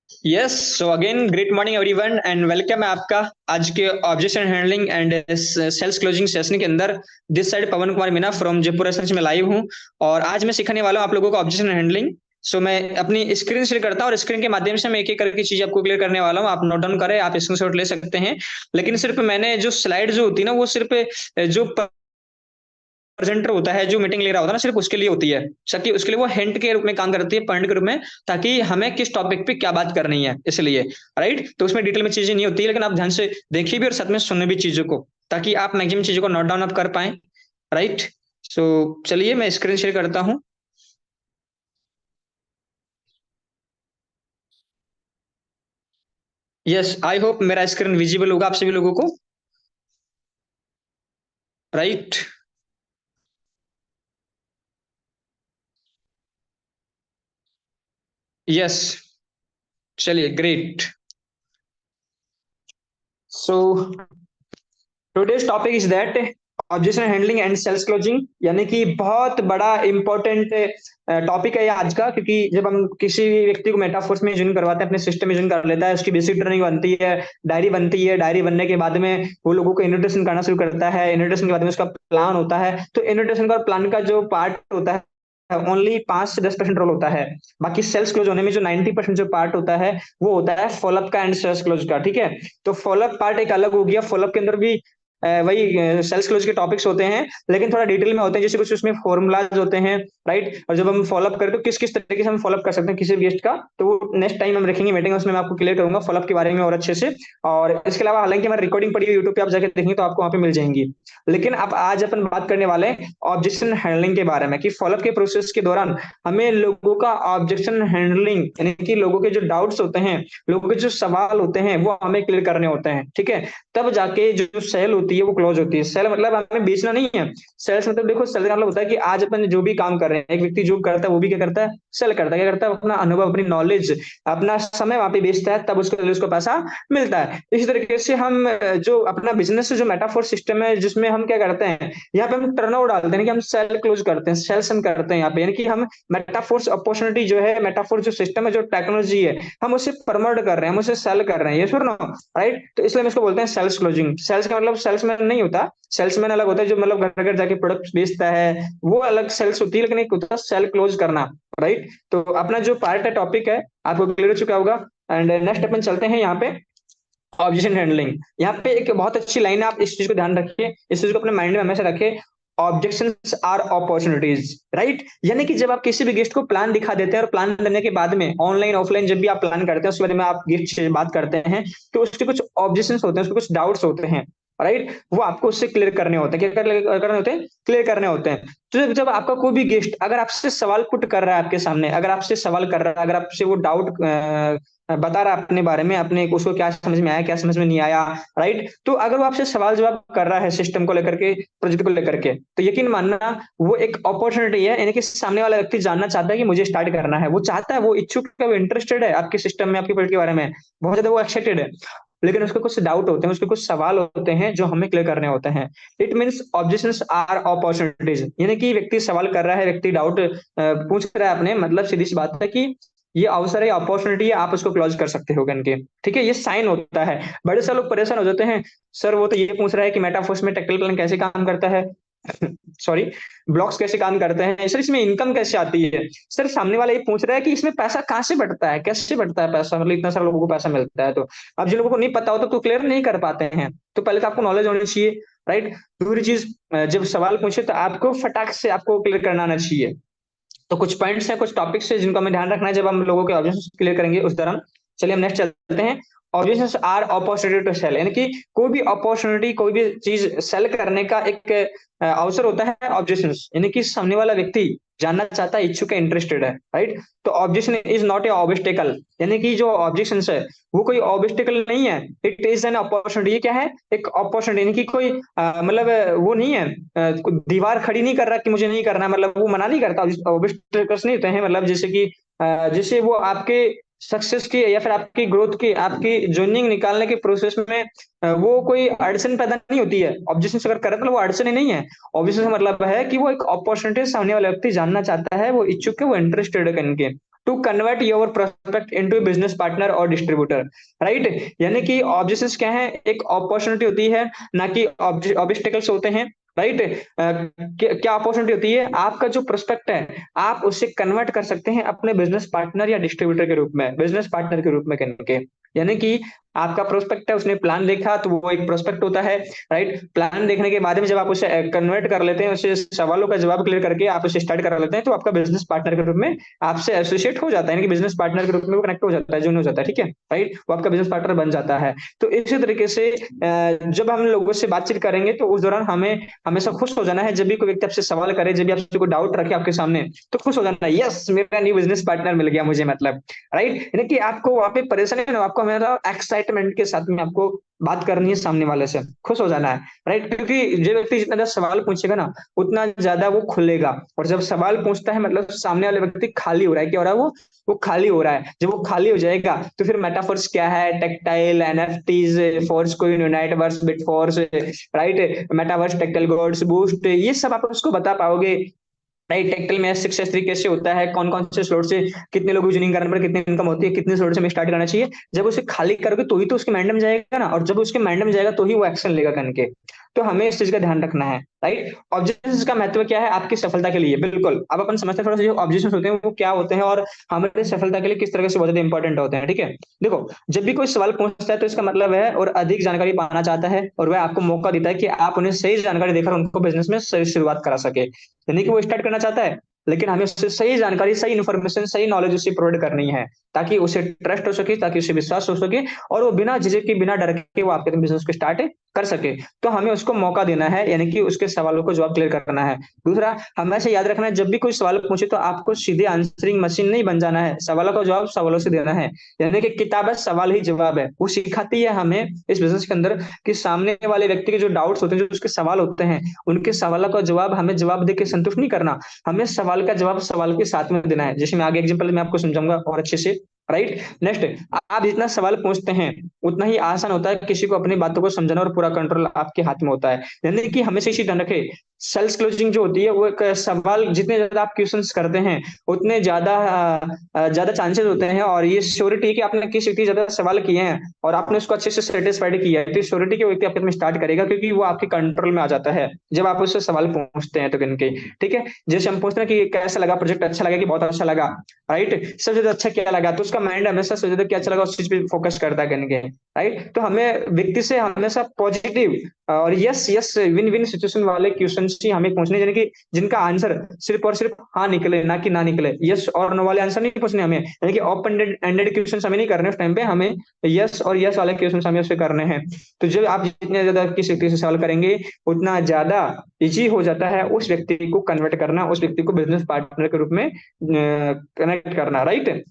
Yes so again great morning everyone and welcome है आपका आज के objection handling and sales closing session के अंदर। This side Pawan Kumar Meena from Jaipur essence में लाइव हूं और आज मैं सिखाने वाला हूं आप लोगों को ऑब्जेक्शन हैंडलिंग। सो मैं अपनी स्क्रीन शेयर करता हूं और स्क्रीन के माध्यम से मैं एक एक करके चीज आपको क्लियर करने वाला हूं। आप नोट डाउन करें, आप स्क्रीनशॉट ले सकते हैं। लेकिन सिर्फ मैंने जो स्लाइड जो होती है ना वो सिर्फ जो प्रेजेंटर होता है, जो मीटिंग ले रहा होता है ना, सिर्फ उसके लिए होती है। ताकि उसके लिए वो हिंट के रूप में काम करती है, पॉइंट के रूप में, ताकि हमें किस टॉपिक पे क्या बात करनी है इसलिए। राइट, तो उसमें डिटेल में चीजें नहीं होती है, लेकिन आप ध्यान से देखिए भी और साथ में सुनने भी चीजों को, ताकि आप मैक्सिमम चीजों को नोट डाउन आप कर पाए। राइट, सो चलिए मैं स्क्रीन शेयर करता हूँ। यस, आई होप मेरा स्क्रीन विजिबल होगा आप सभी लोगों को। राइट, यस, चलिए great. So today's topic is that objection handling and sales closing, यानी कि बहुत बड़ा इंपॉर्टेंट टॉपिक है ये आज का। क्योंकि जब हम किसी भी व्यक्ति को मेटाफोर्स में ज्वाइन करवाते हैं, अपने सिस्टम में ज्वाइन कर लेता है, उसकी बेसिक ट्रेनिंग बनती है, डायरी बनती है, डायरी बनने के बाद में वो लोगों को इन्विटेशन करना शुरू करता है, इन्विटेशन के बाद में उसका प्लान होता है। तो इन्विटेशन का प्लान का जो पार्ट होता है ओनली 5 से 10% रोल होता है। बाकी सेल्स क्लोज होने में जो 90% जो पार्ट होता है वो होता है फॉलोअप का एंड सेल्स क्लोज का। ठीक है, तो फॉलोअप पार्ट एक अलग हो गया। फॉलोअप के अंदर भी वही सेल्स क्लोज के टॉपिक्स होते हैं, लेकिन थोड़ा डिटेल में होते हैं, जैसे कुछ उसमें फॉर्मूलाज होते हैं। राइट, और जब हम फॉलोअप करें तो किस किस तरीके से हम फॉलोअप कर सकते हैं किसी भी गेस्ट का, तो वो नेक्स्ट टाइम हम रखेंगे मीटिंग, उसमें मैं आपको क्लियर करूंगा फॉलोअप के बारे में और अच्छे से। और इसके अलावा हालांकि हमारी रिकॉर्डिंग पड़ी है यूट्यूब पे, आप जाकर देखेंगे तो आपको वहां पे मिल जाएंगी। लेकिन अब आज अपन बात करने वाले हैं ऑब्जेक्शन हैंडलिंग के बारे में, कि फॉलोअप के प्रोसेस के दौरान हमें लोगों का ऑब्जेक्शन हैंडलिंग, यानी कि लोगों के जो डाउट्स होते हैं, लोगों के जो सवाल होते हैं वो हमें क्लियर करने होते हैं। ठीक है, तब जाके जो सेल होती है वो क्लोज होती है। सेल मतलब हमें बेचना नहीं है। सेल्स मतलब देखो, सेल का मतलब होता है कि आज अपन जो भी काम कर रहे हैं, एक व्यक्ति जो करता है वो भी क्या करता है, सेल करता है। क्या करता है, अपना अनुभव, अपनी नॉलेज, अपना समय वहां पे बेचता है, तब उसको पैसा मिलता है। इसी तरीके से हम जो अपना बिजनेस जो मेटाफोर सिस्टम है, जिसमें हम क्या करते हैं, यहाँ पे हम टर्नओवर डालते हैं कि हम सेल क्लोज करते हैं, सेल्स हम करते हैं यहाँ पे, यानी कि हम मेटाफोर्स अपॉर्चुनिटी जो है, मेटाफोर जो सिस्टम है, जो टेक्नोलॉजी है, हम उसे प्रमोट कर रहे हैं, हम उसे सेल कर रहे हैं। ये सुनो, राइट, तो इसलिए हम इसको बोलते हैं सेल्स क्लोजिंग। सेल्स का मतलब सेल्समैन नहीं होता। सेल्समैन अलग होता है, जो मतलब घर घर जाके प्रोडक्ट बेचता है, वो अलग सेल्स होती है। लेकिन एक होता है सेल क्लोज करना। राइट, तो अपना जो पार्ट है, टॉपिक है, आपको क्लियर हो चुका होगा। एंड नेक्स्ट अपन चलते हैं यहाँ पे ऑब्जेक्शन हैंडलिंग। यहाँ पे एक बहुत अच्छी लाइन है, आप इस चीज को ध्यान रखिए, इस चीज को अपने माइंड में हमेशा रखिए। Objections are opportunities. राइट, यानी कि जब आप किसी भी गेस्ट को प्लान दिखा देते हैं और प्लान देने के बाद में ऑनलाइन ऑफलाइन जब भी आप प्लान करते हैं उसके बारे में आप गेस्ट से बात करते हैं, तो उसके कुछ ऑब्जेक्शंस होते हैं, उसके कुछ डाउट्स होते हैं। राइट, वो आपको उससे क्लियर करने होते हैं। क्या करने होते हैं, क्लियर करने होते हैं। तो जब आपका कोई भी गेस्ट अगर आपसे सवाल पुट कर रहा है आपके सामने, अगर आपसे सवाल कर रहा है, अगर आपसे वो डाउट बता रहा है अपने बारे में, अपने उसको क्या समझ में आया, क्या समझ में नहीं आया। राइट, तो अगर वो आपसे सवाल जवाब कर रहा है सिस्टम को लेकर के, प्रोजेक्ट को लेकर के, तो यकीन मानना वो एक अपॉर्चुनिटी है। यानी कि सामने वाला व्यक्ति जानना चाहता है कि मुझे स्टार्ट करना है, वो चाहता है, वो इच्छुक है, वो इंटरेस्टेड है आपके सिस्टम में, आपके प्रोजेक्ट के बारे में बहुत ज्यादा वो एक्साइटेड है। लेकिन उसके कुछ डाउट होते हैं, उसके कुछ सवाल होते हैं जो हमें क्लियर करने होते हैं। It means objections are opportunities, यानी कि व्यक्ति सवाल कर रहा है, व्यक्ति डाउट पूछ रहा है अपने, मतलब सीधी सी बात है कि ये अवसर है, अपॉर्चुनिटी है, आप उसको क्लोज कर सकते हो करके। ठीक है, ये साइन होता है। बड़े से लोग परेशान हो जाते हैं, सर वो तो ये पूछ रहा है कि मेटाफोर्स में टेक्निकल प्लान कैसे काम करता है, सॉरी, ब्लॉक्स कैसे काम करते हैं सर, इसमें इनकम कैसे आती है। सर सामने वाला ये पूछ रहा है कि इसमें पैसा कहाँ से बढ़ता है, कैसे बढ़ता है पैसा, मतलब इतना सारा लोगों को पैसा मिलता है। तो अब जिन लोगों को नहीं पता होता तो क्लियर नहीं कर पाते हैं। तो पहले तो आपको नॉलेज होनी चाहिए। राइट, दूसरी चीज, जब सवाल पूछे तो आपको फटाक से आपको क्लियर करना आना चाहिए। तो कुछ पॉइंट्स हैं, कुछ टॉपिक्स हैं जिनको हमें ध्यान रखना है जब हम लोगों के ऑब्जेक्शन क्लियर करेंगे उस दौरान। चलिए हम नेक्स्ट चलते हैं। Objections are opportunity to sell, यानी कि कोई भी अपॉर्चुनिटी, कोई भी चीज सेल करने का एक अवसर होता है ऑब्जेक्शंस, यानी कि सामने वाला व्यक्ति जानना चाहता है, इच्छुक है, इंटरेस्टेड है। राइट, तो objection is not a obstacle, यानी कि जो ऑब्जेक्शंस है वो कोई ऑब्स्टेकल नहीं है, इट इज एन अपॉर्चुनिटी। ये क्या है, एक अपॉर्चुनिटी, यानी कि कोई मतलब वो नहीं है, कोई दीवार खड़ी नहीं कर रहा कि मुझे नहीं करना है, मतलब वो मना नहीं करता। ऑब्स्टेकल्स नहीं होते हैं, मतलब जैसे कि जैसे वो आपके सक्सेस की या फिर आपकी ग्रोथ की, आपकी जोइनिंग निकालने के प्रोसेस में वो कोई अड़चन पैदा नहीं होती है। ऑब्जेक्शन अगर करे तो वो अड़चन ही नहीं है। ऑब्जेक्शन का मतलब है कि वो एक अपॉर्चुनिटी सामने वाला व्यक्ति जानना चाहता है, वो इच्छुक है, वो इंटरेस्टेड है इनके। To convert your prospect into business partner और डिस्ट्रीब्यूटर, राइट। यानी कि ऑब्जेक्शंस क्या है, एक अपॉर्चुनिटी होती है, ना कि ऑब्स्टिकल्स होते हैं, राइट। क्या अपॉर्चुनिटी होती है, आपका जो प्रोस्पेक्ट है आप उसे कन्वर्ट कर सकते हैं अपने बिजनेस पार्टनर या डिस्ट्रीब्यूटर के रूप में, बिजनेस पार्टनर के रूप में करके। यानी कि आपका प्रोस्पेक्ट है, उसने प्लान देखा तो वो एक प्रोस्पेक्ट होता है, राइट। प्लान देखने के बाद में जब आप उसे कन्वर्ट कर लेते हैं, उसे सवालों का जवाब क्लियर करके आप उसे स्टार्ट करा लेते हैं, तो आपका बिजनेस पार्टनर के रूप में आपसे एसोसिएट हो जाता है, यानी कि बिजनेस पार्टनर के रूप में वो कनेक्ट हो जाता है, ज्वाइन हो जाता है, ठीक है, राइट। वो आपका बिजनेस पार्टनर बन जाता है। तो इसी तरीके से जब हम लोगों से बातचीत करेंगे तो उस दौरान हमें हमेशा खुश हो जाना है, जब भी कोई व्यक्ति आपसे सवाल करे, जब भी आपसे कोई डाउट रखे आपके सामने, तो खुश हो जाना है, यस मेरा न्यू बिजनेस पार्टनर मिल गया मुझे, मतलब, राइट। यानी कि आपको वहां पे परेशानी ना हो, आपको हमेशा एक्साइटमेंट के साथ में आपको बात करनी है, सामने वाले से खुश हो जाना है, राइट। क्योंकि जो व्यक्ति जितना ज्यादा सवाल पूछेगा ना, उतना ज्यादा वो खुलेगा, और जब सवाल पूछता है मतलब सामने वाले व्यक्ति खाली हो रहा है, क्या हो रहा है, वो खाली हो रहा है। जब वो खाली हो जाएगा तो फिर मेटाफोर्स क्या है, tactile, NFTs, force coin, unite verse, bit force, right, metaverse, tactile gods, boost, ये सब आप उसको बता पाओगे, राइट। टेक्टल में सक्सेस तरीके से होता है, कौन कौन से स्लॉट से कितने लोग यूजिंग करने पर कितनी इनकम होती है, कितने स्लॉट से हमें स्टार्ट करना चाहिए। जब उसे खाली करोगे तो ही तो उसके माइंड में जाएगा ना, और जब उसके माइंड में जाएगा तो ही वो एक्शन लेगा करके। तो हमें इस चीज का ध्यान रखना है, राइट। ऑब्जेक्शंस का महत्व क्या है आपकी सफलता के लिए, बिल्कुल अब अपन समझते हैं थोड़ा सा जो ऑब्जेक्शंस होते हैं वो क्या होते हैं, और हमारी सफलता के लिए किस तरह से बहुत ज्यादा इंपॉर्टेंट होते हैं, ठीक है। देखो, जब भी कोई सवाल पूछता है तो इसका मतलब है और अधिक जानकारी पाना चाहता है, और वह आपको मौका देता है कि आप उन्हें सही जानकारी देकर उनको बिजनेस में सही शुरुआत करा सके, यानी कि वो स्टार्ट करना चाहता है, लेकिन हमें उससे सही जानकारी, सही इन्फॉर्मेशन, सही नॉलेज उसे प्रोवाइड करनी है, ताकि उसे ट्रस्ट हो सके, ताकि उसे विश्वास हो सके, और वो बिना झिझक के, बिना डर के वो आपके बिजनेस को स्टार्ट कर सके। तो हमें उसको मौका देना है, यानी कि उसके सवालों को जवाब क्लियर करना है। दूसरा, हमेशा याद रखना है, जब भी कोई सवाल पूछे तो आपको सीधे आंसरिंग मशीन नहीं बन जाना है, सवालों का जवाब सवालों से देना है। यानी कि किताब है, सवाल ही जवाब है, वो सिखाती है हमें इस बिजनेस के अंदर कि सामने वाले व्यक्ति के जो डाउट्स होते हैं, जो उसके सवाल होते हैं, उनके सवालों का जवाब हमें जवाब देकर संतुष्ट नहीं करना, हमें सवाल का जवाब सवाल के साथ में देना है। जैसे मैं आगे एग्जांपल में आपको समझाऊंगा और अच्छे से, राइट। नेक्स्ट, आप जितना सवाल पूछते हैं उतना ही आसान होता है किसी को अपनी बातों को समझाना, और पूरा कंट्रोल आपके हाथ में होता है। यानी कि हमेशा इसी ध्यान रखें, सेल्स क्लोजिंग जो होती है वो एक सवाल, जितने ज्यादा आप क्वेश्चंस करते हैं उतने ज्यादा चांसेस होते हैं, और ये श्योरिटी कि आपने किस व्यक्ति ज्यादा सवाल किए हैं और आपने उसको अच्छे से सेटिस्फाइड किया है, तो श्योरिटी के व्यक्ति आपके में स्टार्ट करेगा, क्योंकि वो आपके कंट्रोल में आ जाता है जब आप उससे सवाल पूछते हैं तो इनके, ठीक है। जैसे हम पूछते हैं कि कैसा लगा प्रोजेक्ट, अच्छा लगा कि बहुत अच्छा लगा, राइट, सबसे ज्यादा अच्छा क्या लगा, तो उसका माइंड हमेशा सबसे ज्यादा क्या अच्छा लगा उस चीज पे फोकस करता है करने, राइट। तो हमें व्यक्ति से हमेशा पॉजिटिव और yes yes win win situation वाले क्वेश्चन ही हमें पूछने, यानी कि जिनका आंसर सिर्फ और सिर्फ हाँ निकले, ना कि ना निकले, यस और नो वाले आंसर नहीं पूछने हमें, यानी कि ओपन एंडेड क्वेश्चन हमें नहीं करने उस टाइम पे, हमें यस और यस वाले क्वेश्चन हमें उससे करने हैं। तो जब आप जितने ज्यादा किसी व्यक्ति से सवाल करेंगे उतना ज्यादा इजी हो जाता है उस व्यक्ति को कन्वर्ट करना, उस व्यक्ति को बिजनेस पार्टनर के रूप में कनेक्ट करना, राइट।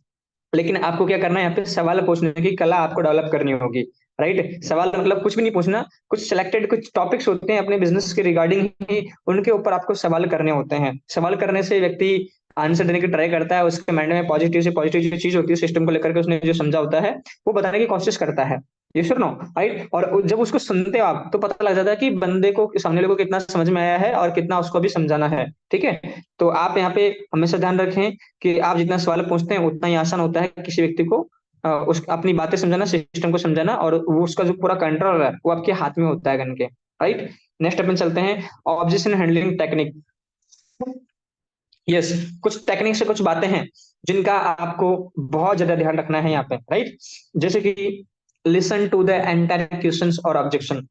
लेकिन आपको क्या करना है, यहाँ पे सवाल पूछने की कला आपको डेवलप करनी होगी, राइट। सवाल मतलब कुछ भी नहीं पूछना, कुछ सिलेक्टेड कुछ टॉपिक्स होते हैं अपने बिजनेस के रिगार्डिंग ही, उनके ऊपर आपको सवाल करने होते हैं। सवाल करने से व्यक्ति आंसर देने की ट्राई करता है, उसके माइंड में पॉजिटिव से पॉजिटिव जो चीज होती है सिस्टम को लेकर के उसने जो समझा होता है वो बताने की कोशिश करता है, ये सुनो, राइट। और जब उसको सुनते हो आप तो पता लग जाता है कि बंदे को, सामने वाले को कितना समझ में आया है और कितना उसको भी समझाना है, ठीक है। तो आप यहाँ पे हमेशा ध्यान रखें कि आप जितना सवाल पूछते हैं उतना ही आसान होता है किसी व्यक्ति को उस अपनी बातें समझाना, सिस्टम को समझाना, और वो उसका जो पूरा कंट्रोल है वो आपके हाथ में होता है करके, राइट। नेक्स्ट अपन चलते हैं, ऑब्जेक्शन हैंडलिंग टेक्निक। यस, कुछ टेक्निक से कुछ बातें हैं जिनका आपको बहुत ज्यादा ध्यान रखना है यहाँ पे, राइट। जैसे कि listen to the entire questions और ऑब्जेक्शन,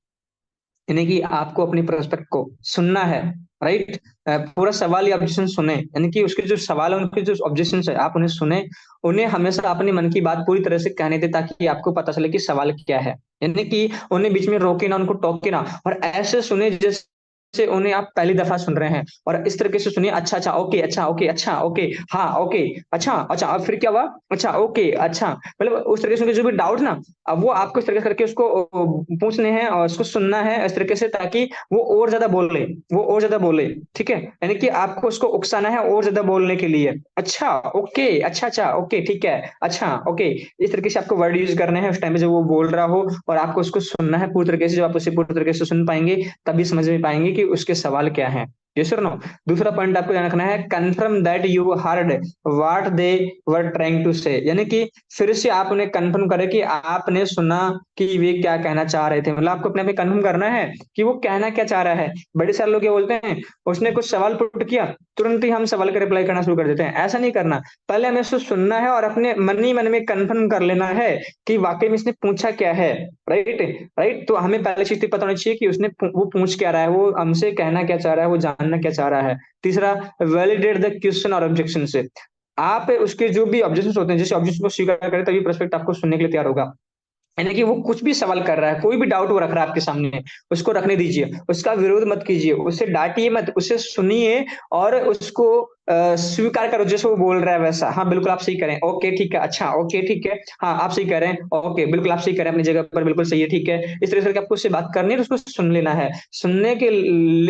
यानी कि आपको अपने प्रोस्पेक्ट को सुनना है, राइट। पूरा सवाल या ऑब्जेक्शन सुने, यानी कि उसके जो सवाल है उनके जो ऑब्जेक्शन है आप उन्हें सुने, उन्हें हमेशा अपने मन की बात पूरी तरह से कहने दे, ताकि आपको पता चले कि सवाल क्या है, यानी कि उन्हें बीच में रोके ना, उनको टोके ना, और ऐसे सुने जैसे उन्हें आप पहली दफा सुन रहे हैं, और इस तरीके से सुनिए, अच्छा अच्छा ओके, अच्छा ओके, अच्छा ओके, हाँ ओके, अच्छा अच्छा, अब फिर क्या हुआ, अच्छा ओके, अच्छा, मतलब उस तरीके से उनके जो भी डाउट ना, अब वो आपको इस तरीके से करके उसको पूछने हैं और उसको सुनना है इस तरीके से, ताकि वो और ज्यादा बोले, वो और ज्यादा बोले, ठीक है। यानी कि आपको उसको उकसाना है और ज्यादा बोलने के लिए, अच्छा ओके, अच्छा अच्छा ओके, ठीक है, अच्छा ओके, इस तरीके से आपको वर्ड यूज करने हैं उस टाइम पे जब वो बोल रहा हो, और आपको उसको सुनना है पूरी तरीके से। जब आप उसे पूरी तरीके से सुन पाएंगे तभी समझ में पाएंगे कि उसके सवाल क्या है, ये सर नो। दूसरा पॉइंट आपको ध्यान रखना है, confirm that you heard what they were trying to say, यानी कि फिर से आप उन्हें कंफर्म करें कि आपने सुना कि वे क्या कहना चाह रहे थे। मतलब आपको अपने आप कंफर्म करना है कि वो कहना क्या चाह रहा है। बड़े सारे लोग ये बोलते हैं, उसने कुछ सवाल पुट किया, तुरंत ही हम सवाल का रिप्लाई करना शुरू कर देते हैं। ऐसा नहीं करना, पहले हमें उसको सुनना है और अपने मन ही मन में कंफर्म कर लेना है कि वाकई में इसने पूछा क्या है। राइट। राइट, तो हमें पहले चीज तो पता होनी चाहिए कि वो पूछ क्या रहा है, वो हमसे कहना क्या चाह रहा है, वो जानना क्या चाह रहा है। तीसरा, वैलिडेट द क्वेश्चन और ऑब्जेक्शन से। आप उसके जो भी ऑब्जेक्शन होते हैं, जैसे ऑब्जेक्शन को स्वीकार करें तभी प्रोस्पेक्ट आपको सुनने के लिए तैयार होगा। यानी कि वो कुछ भी सवाल कर रहा है, कोई भी डाउट वो रख रहा है आपके सामने, उसको रखने दीजिए, उसका विरोध मत कीजिए, उसे डांटिए मत, उसे सुनिए और उसको स्वीकार करो जैसे वो बोल रहा है वैसा। हाँ बिल्कुल आप सही करें, ओके ठीक है, अच्छा ओके ठीक है, हाँ आप सही कह रहे हैं, ओके बिल्कुल आप सही कह रहे हैं, अपनी जगह पर बिल्कुल सही है, ठीक है। इस तरह से करके आपको उससे बात करनी है, उसको सुन लेना है। सुनने के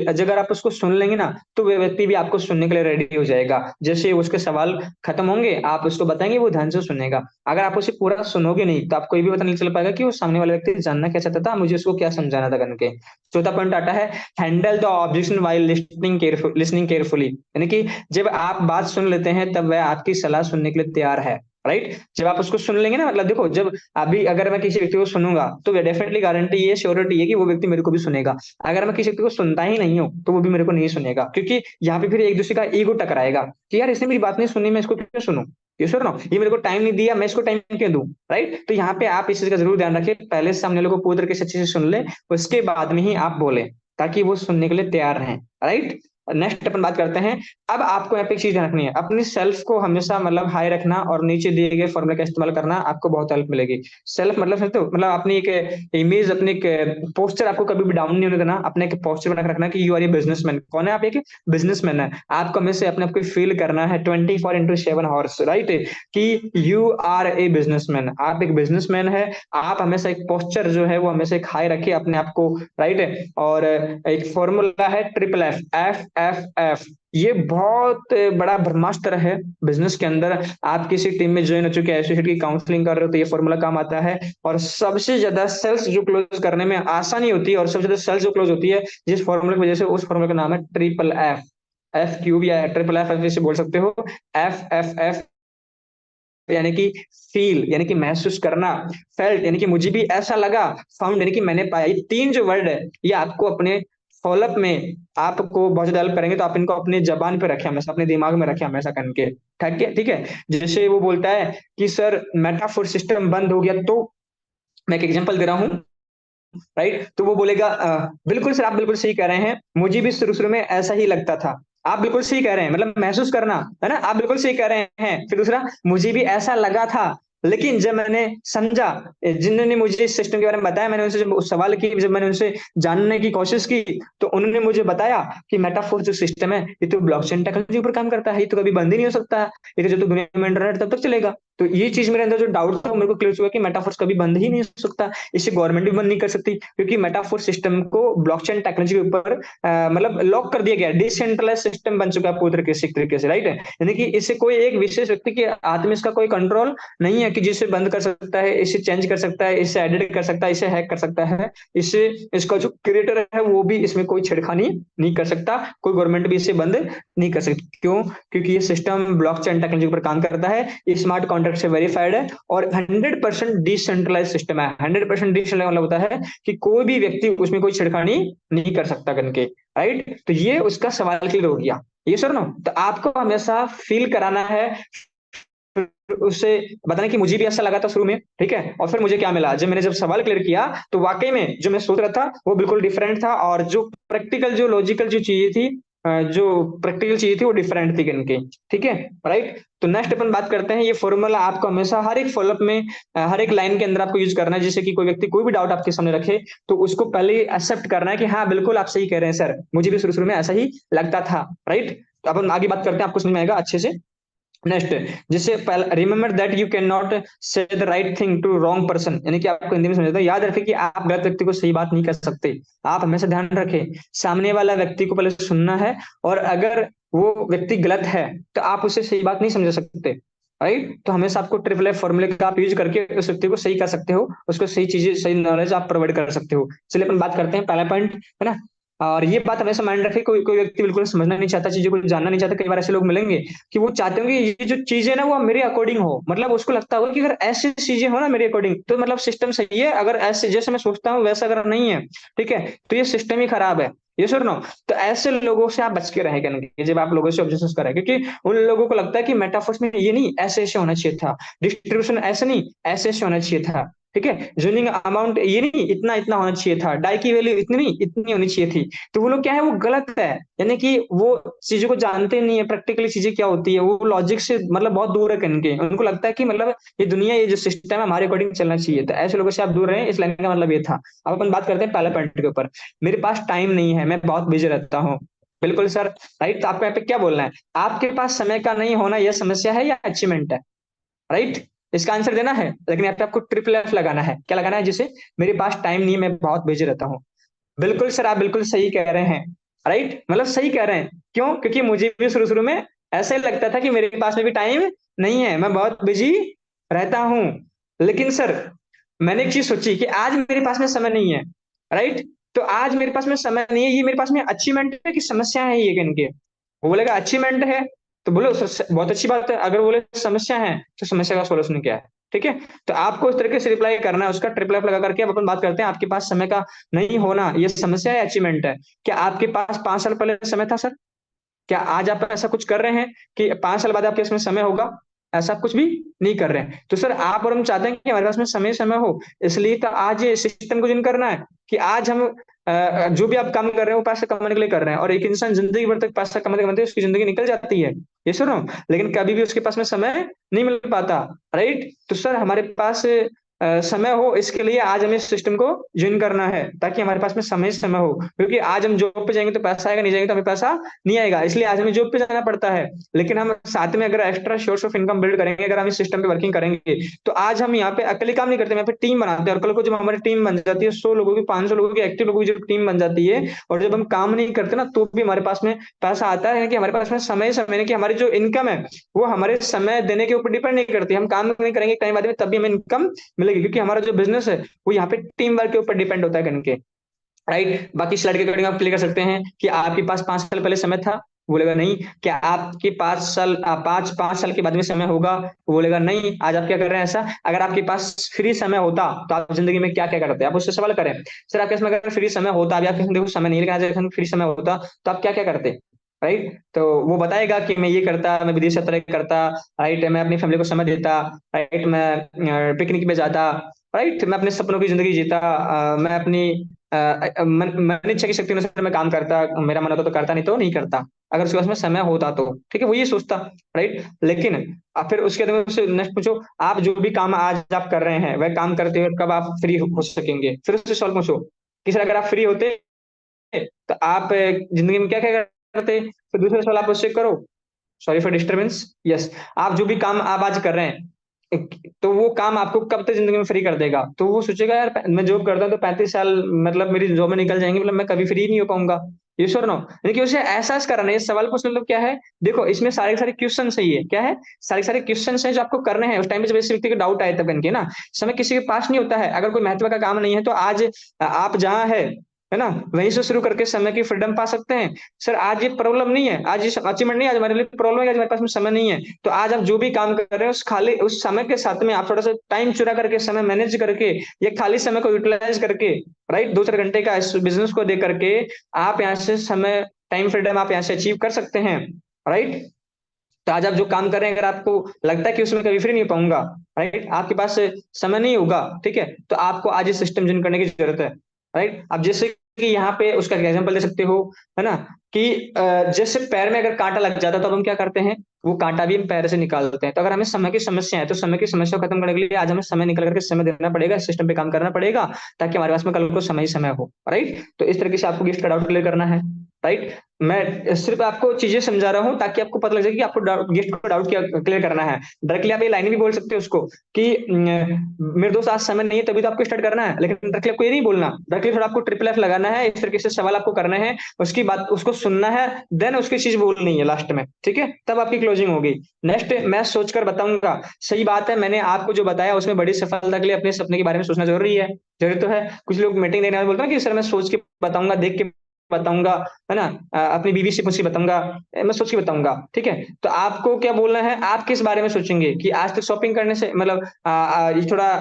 अगर आप उसको सुन लेंगे ना, तो वह व्यक्ति भी आपको सुनने के लिए रेडी हो जाएगा। जैसे उसके सवाल खत्म होंगे, आप उसको बताएंगे, वो ध्यान से सुनेगा। अगर आप उसे पूरा सुनोगे नहीं, तो आपको ये भी पता नहीं चल पाएगा कि वो सामने वाला व्यक्ति जानना क्या चाहता था, मुझे उसको क्या समझाना था करके। चौथा पॉइंट आता है, handle the objection while listening carefully, यानी कि जब आप बात सुन लेते हैं तब वह आपकी सलाह सुनने के लिए तैयार है। राइट, जब आप उसको सुन लेंगे ना, मतलब देखो, जब अभी अगर मैं किसी व्यक्ति को सुनूंगा तो डेफिनेटली गारंटी है, श्योरिटी है कि वो व्यक्ति मेरे को भी सुनेगा। अगर मैं किसी व्यक्ति को सुनता ही नहीं हूं तो वो भी मेरे को नहीं सुनेगा, क्योंकि यहाँ पे फिर एक दूसरे का ईगो टकराएगा कि यार इसने मेरी बात नहीं सुनी, मैं इसको क्यों सुनूं, ये सुन रहा, ये मेरे को टाइम नहीं दिया, मैं इसको टाइम क्यों दूं। राइट, तो यहाँ पे आप इस चीज का जरूर ध्यान रखें, पहले सामने वाले को पूरी तरीके से अच्छे से सुन ले, उसके बाद में ही आप बोले, ताकि वो सुनने के लिए तैयार रहें। राइट, नेक्स्ट अपन बात करते हैं। अब आपको यहाँ पे एक चीज ध्यान रखनी है, अपनी सेल्फ को हमेशा मतलब हाई रखना और नीचे दिए गए फॉर्मूले का इस्तेमाल करना, आपको बहुत हेल्प मिलेगी। सेल्फ मतलब समझते हो, मतलब अपनी एक इमेज, अपनी एक पोस्टर आपको कभी भी डाउन नहीं होने देना, अपने एक पोस्टर बना के रखना कि यू आर ए बिजनेसमैन। कौन है आप, एक बिजनेसमैन है। आपको हमेशा अपने आप को फील करना है 24/7 राइट, कि यू आर ए बिजनेसमैन, आप एक बिजनेसमैन है। आप हमेशा एक पोस्चर जो है वो हमेशा एक हाई रखिए अपने आप को। राइट, और एक फॉर्मूला है triple F, F F F. ये बहुत बड़ा ब्रह्मास्त्र है बिजनेस के अंदर। आप किसी टीम में ज्वाइन हो चुके हैं, एसोसिएट की काउंसलिंग कर रहे हो, तो ये फॉर्मूला काम आता है। और सबसे ज्यादा सेल्स जो क्लोज करने में आसानी होती है और सबसे ज्यादा सेल्स जो क्लोज होती है जिस फॉर्मूले की वजह से, उस फॉर्मूले का नाम है ट्रिपल एफ। एफ क्यूब या ट्रिपल एफ ऐसे बोल सकते हो। एफ एफ एफ यानी कि फील, यानी कि महसूस करना। फेल्ट यानी कि मुझे भी ऐसा लगा। फाउंड यानी कि मैंने पाया। ये तीन जो वर्ड है ये आपको अपने फॉलोअप में आपको बहुत ज्यादा हेल्प करेंगे, तो आप इनको अपने जबान पे रखें हमेशा, अपने दिमाग में रखें हमेशा करके। ठीक है, ठीक है। जैसे वो बोलता है कि सर मेटाफोर सिस्टम बंद हो गया, तो मैं एक एग्जांपल दे रहा हूँ। राइट, तो वो बोलेगा बिल्कुल सर आप बिल्कुल सही कह रहे हैं, मुझे भी शुरू शुरू में ऐसा ही लगता था। आप बिल्कुल सही कह रहे हैं, मतलब महसूस करना है ना, आप बिल्कुल सही कह रहे हैं। फिर दूसरा, मुझे भी ऐसा लगा था, लेकिन जब मैंने समझा, जिन्होंने मुझे इस सिस्टम के बारे में बताया, मैंने उनसे जब सवाल की, जब मैंने उनसे जानने की कोशिश की, तो उन्होंने मुझे बताया कि मेटाफोर जो सिस्टम है ये तो ब्लॉकचेन टेक्नोलॉजी पर काम करता है, ये तो कभी बंद ही नहीं हो सकता है, ये तो जब तक दुनिया में इंटरनेट तब तक चलेगा। तो ये चीज मेरे अंदर जो डाउट था वो मेरे को क्लियर हुआ कि मेटाफोर्स कभी बंद ही नहीं हो सकता, इसे गवर्नमेंट भी बंद नहीं कर सकती, क्योंकि मेटाफोर सिस्टम को ब्लॉकचेन टेक्नोलॉजी के ऊपर मतलब लॉक कर दिया गया, डिसेंट्रलाइज सिस्टम बन चुका है पूरी तरीके से। राइट है, यानी कि इसे कोई एक विशेष व्यक्ति के हाथ में इसका कोई कंट्रोल नहीं है कि जिसे बंद कर सकता है, इसे चेंज कर सकता है, इसे एडिट कर सकता है, इसे हैक कर सकता है। इसे इसका जो क्रिएटर है वो भी इसमें कोई छेड़खानी नहीं कर सकता, कोई गवर्नमेंट भी इसे बंद नहीं कर सकती। क्यों? क्योंकि ये सिस्टम ब्लॉकचेन टेक्नोलॉजी पर काम करता है, स्मार्ट कॉन्ट्रैक्ट से वेरीफाइड है और 100% डिसेंट्रलाइज सिस्टम है। 100% डिसेंट्रलाइज मतलब होता है कि कोई भी व्यक्ति उसमें कोई छेड़खानी नहीं कर सकता करके। राइट, तो ये उसका सवाल क्लियर हो गया। ये सर ना, तो आपको हमेशा फील कराना है, उससे बताना कि मुझे भी ऐसा लगा था शुरू में, ठीक है, और फिर मुझे क्या मिला, जब सवाल क्लियर किया तो वाकई में जो मैं सोच रहा था वो बिल्कुल डिफरेंट था, और जो प्रैक्टिकल जो लॉजिकल जो चीजें थी, जो प्रैक्टिकल चीजें थी वो डिफरेंट थी इनके। ठीक है। राइट, तो नेक्स्ट अपन बात करते हैं, ये फॉर्मूला आपको हमेशा हर एक फॉलोअप में हर एक लाइन के अंदर आपको यूज करना है। जैसे कि कोई व्यक्ति कोई भी डाउट आपके सामने रखे, तो उसको पहले एक्सेप्ट करना है कि हाँ बिल्कुल आप सही कह रहे हैं सर, मुझे भी शुरू शुरू में ऐसा ही लगता था। राइट, तो अपन आगे बात करते हैं, आपको समझ में आएगा अच्छे से। नेक्स्ट, जिससे remember that you can not say the right thing to wrong person, यानी कि आपको हिंदी में समझाता हूं, याद रखें कि आप गलत व्यक्ति को सही बात नहीं कर सकते। आप हमेशा ध्यान रखें, सामने वाला व्यक्ति को पहले सुनना है, और अगर वो व्यक्ति गलत है तो आप उसे सही बात नहीं समझा सकते। राइट, तो हमेशा आपको ट्रिपल एफ फॉर्मूले का आप यूज करके उस व्यक्ति को सही कर सकते हो, उसको सही चीजें, सही नॉलेज आप प्रोवाइड कर सकते हो। चलिए अपन बात करते हैं, पहला पॉइंट है ना, और ये बात हमेशा माइंड रखे, कोई कोई व्यक्ति बिल्कुल समझना नहीं चाहता, चीजों को जानना नहीं चाहता। कई बार ऐसे लोग मिलेंगे कि वो चाहते होंगे ये जो चीजें ना वो मेरे अकॉर्डिंग हो, मतलब उसको लगता होगा कि अगर ऐसी चीजें हो ना मेरे अकॉर्डिंग तो मतलब सिस्टम सही है, अगर ऐसे जैसे मैं सोचता हूँ वैसा अगर नहीं है, ठीक है, तो ये सिस्टम ही खराब है। ये सुन नो। तो ऐसे लोगों से आप बच के रहें करेंगे जब आप लोगों से ऑब्जेक्शन करें, क्योंकि उन लोगों को लगता है कि मेटाफोर्स में ये नहीं ऐसे ऐसे होना चाहिए था, डिस्ट्रीब्यूशन ऐसे नहीं ऐसे ऐसे होना चाहिए था, ठीक है, जोनिंग अमाउंट ये नहीं इतना इतना होना चाहिए था, डाई की वैल्यू इतनी नहीं इतनी होनी चाहिए थी। तो वो लोग क्या है वो गलत है, यानी कि वो चीजों को जानते नहीं है, प्रैक्टिकली चीजें क्या होती है, वो लॉजिक से मतलब बहुत दूर है कहीं के, उनको लगता है कि मतलब ये दुनिया ये जो सिस्टम है हमारे अकॉर्डिंग चलना चाहिए। तो ऐसे लोगों से आप दूर रहें, इस लाइन का मतलब ये था। अब अपन बात करते हैं पहले पॉइंट के ऊपर, मेरे पास टाइम नहीं है, मैं बहुत बिजी रहता हूँ। बिल्कुल सर, राइट। तो आपको यहाँ पे क्या बोलना है, आपके पास समय का नहीं होना यह समस्या है या अचीवमेंट है, राइट। इसका आंसर देना है, लेकिन यहाँ पे आपको ट्रिपल एफ लगाना है। क्या लगाना है, जिसे मेरे पास टाइम नहीं है मैं बहुत बिजी रहता हूँ। बिल्कुल सर, आप बिल्कुल सही कह रहे हैं, राइट, मतलब सही कह रहे हैं। क्यों? क्योंकि मुझे भी शुरू शुरू में ऐसा ही लगता था कि मेरे पास में भी टाइम नहीं है, मैं बहुत बिजी रहता हूँ। लेकिन सर मैंने एक चीज सोची कि आज मेरे पास में समय नहीं है, राइट। तो आज मेरे पास में समय नहीं है, ये मेरे पास में अचीवमेंट है कि समस्या है ये इनके? वो बोलेगा अचीवमेंट है, तो बोलो बहुत अच्छी बात है। अगर बोले समस्या है तो समस्या का सोल्यूशन क्या है, ठीक है। तो आपको इस तरीके से रिप्लाई करना है, उसका ट्रिपल एफ लगा करके अब अपन बात करते हैं, आपके पास समय का नहीं होना ये समस्या है अचीवमेंट है। क्या आपके पास 5 साल पहले समय था सर? क्या आज आप ऐसा कुछ कर रहे हैं कि 5 साल बाद आपके इसमें समय होगा? ऐसा कुछ भी नहीं कर रहे हैं। तो सर आप और हम चाहते हैं कि हमारे पास में समय समय हो, इसलिए तो आज ये सिस्टम को जिन करना है कि आज हम जो भी आप काम कर रहे हैं वो पैसा कमाने के लिए कर रहे हैं, और एक इंसान जिंदगी भर तक पैसा कमाते कमाते उसकी जिंदगी निकल जाती है, ये सुनो, लेकिन कभी भी उसके पास में समय नहीं मिल पाता, राइट। तो सर हमारे पास समय हो, इसके लिए आज हमें सिस्टम को ज्वाइन करना है ताकि हमारे पास में समय समय हो, क्योंकि आज हम जॉब पे जाएंगे तो पैसा आएगा, नहीं जाएंगे तो हमें पैसा नहीं आएगा, इसलिए आज हमें जॉब पे जाना पड़ता है। लेकिन हम साथ में अगर extra source of income build करेंगे, अगर हम इस सिस्टम पे वर्किंग करेंगे, तो आज हम यहाँ पे अकेले काम नहीं करते, हम यहाँ पे टीम बनाते हैं, और कल को जब हमारी टीम बन जाती है 100 लोगों की, 500 लोगों की, एक्टिव लोगों की जब टीम बन जाती है, और जब हम काम नहीं करते ना तो भी हमारे पास में पैसा आता है, कि हमारे पास में समय समय कि हमारी जो इनकम है वो हमारे समय देने के ऊपर डिपेंड नहीं करती। हम काम नहीं करेंगे टाइम बाद में तब भी हमें इनकम मिलेगी, क्योंकि हमारा जो बिजनेस है वो यहाँ पे टीम वर्क के ऊपर डिपेंड होता है कहीं के, राइट। बाकी स्लाइड के अकॉर्डिंग आप क्लिक कर सकते हैं कि आपके पास 5 साल पहले समय था, बोलेगा नहीं। क्या आपके 5 साल 5 साल के बाद में समय होगा? वो बोलेगा नहीं। आज आप क्या कर रहे हैं ऐसा? अगर आपके पास फ्री समय होता तो आप जिंदगी में क्या क्या करते? आप उससे सवाल करें, सर आपके पास में अगर फ्री समय होता, अभी आपके पास देखो समय नहीं, लेकिन आज फ्री समय होता तो आप क्या क्या करते, राइट। तो वो बताएगा कि मैं ये करता, मैं विदेश यात्रा करता, राइट, मैं अपनी फैमिली को समय देता, राइट, मैं पिकनिक पे जाता, राइट, मैं अपने सपनों की जिंदगी जीता, मैं अपनी मन इच्छा की शक्ति अनुसार मैं काम करता, मेरा मन होता तो करता, नहीं तो नहीं करता, अगर उसके पास में समय होता तो, ठीक है, वो ये सोचता, राइट। लेकिन अब फिर उसके बाद उससे नेक्स्ट पूछो, आप जो भी काम आज आप कर रहे हैं वह काम करते हुए कब आप फ्री हो सकेंगे? फिर उससे सवाल पूछो कि सर अगर आप फ्री होते तो आप जिंदगी में क्या क्या करते? फिर दूसरा सवाल आप उससे करो, सॉरी फॉर डिस्टरबेंस, यस, आप जो भी काम आप आज कर रहे हैं तो वो काम आपको कब तक जिंदगी में फ्री कर देगा? तो वो सोचेगा यार मैं जॉब करता हूँ तो 35 साल मतलब मेरी जॉब में निकल जाएंगे, मतलब मैं कभी फ्री नहीं हो पाऊंगा, ये श्योर नो। यानी कि उसे एहसास कराना, ये सवाल पूछने मतलब क्या है, देखो इसमें सारे के सारे क्वेश्चन है, ये क्या है, सारे के सारे क्वेश्चन है जो आपको करने हैं उस टाइम पे जब इस व्यक्ति को डाउट आए तब इनके ना। समय किसी के पास नहीं होता है, अगर कोई महत्व का काम नहीं है तो आज आप जहाँ है ना वहीं से शुरू करके समय की फ्रीडम पा सकते हैं। सर आज ये प्रॉब्लम नहीं है, आज ये अचीवमेंट नहीं है, आज हमारे लिए प्रॉब्लम है, आज हमारे पास में समय नहीं है, तो आज आप जो भी काम कर रहे हैं उस खाली उस समय के साथ में आप थोड़ा सा टाइम चुरा करके, समय मैनेज करके, ये खाली समय को यूटिलाइज करके, राइट, 2 4 घंटे का इस बिजनेस को दे करके आप यहाँ से समय टाइम फ्रीडम आप यहाँ से अचीव कर सकते हैं, राइट। तो आज आप जो काम कर रहे हैं अगर आपको लगता है कि उसमें कभी फ्री नहीं पाऊंगा, राइट, आपके पास समय नहीं होगा, ठीक है, तो आपको आज ये सिस्टम ज्वाइन करने की जरूरत है, राइट। अब जैसे कि यहाँ पे उसका एग्जाम्पल दे सकते हो, है ना, कि जैसे पैर में अगर कांटा लग जाता है तो अब हम क्या करते हैं, वो कांटा भी हम पैर से निकालते हैं। तो अगर हमें समय की समस्या है तो समय की समस्या को खत्म करने के लिए आज हमें समय निकल करके समय देना पड़ेगा, सिस्टम पे काम करना पड़ेगा, ताकि हमारे पास में कल को समय ही समय हो, राइट। तो इस तरीके से आपको गिफ्ट का डाउट क्लियर करना है, राइट। मैं सिर्फ आपको चीजें समझा रहा हूँ ताकि आपको पता लग जाए कि आपको गिफ्ट का डाउट क्या क्लियर करना है। डायरेक्टली आप ये लाइन भी बोल सकते हो उसको कि मेरे दोस्त आज समय नहीं है तभी तो आपको स्टार्ट करना है, लेकिन डायरेक्टली आपको ये नहीं बोलना, डायरेक्टली थोड़ा आपको ट्रिपल एफ लगाना है, इस तरीके से सवाल आपको करना है, उसकी बात उसको सुनना है, देन उसकी चीज बोलनी है लास्ट में, ठीक है, तब आपकी क्लोजिंग होगी। नेक्स्ट मैं सोचकर बताऊंगा, सही बात है, मैंने आपको जो बताया उसमें बड़ी सफलता के लिए अपने सपने के बारे में सोचना जरूरी है, जरूरी तो है। कुछ लोग मीटिंग देने में बोलते हैं कि सर मैं सोच के बताऊंगा, देख के बताऊंगा, है ना, अपनी बीवी से पूछ के बताऊंगा, मैं सोच के बताऊंगा, ठीक है। तो आपको क्या बोलना है, आप किस बारे में सोचेंगे कि आज तक शॉपिंग करने से मतलब ये थोड़ा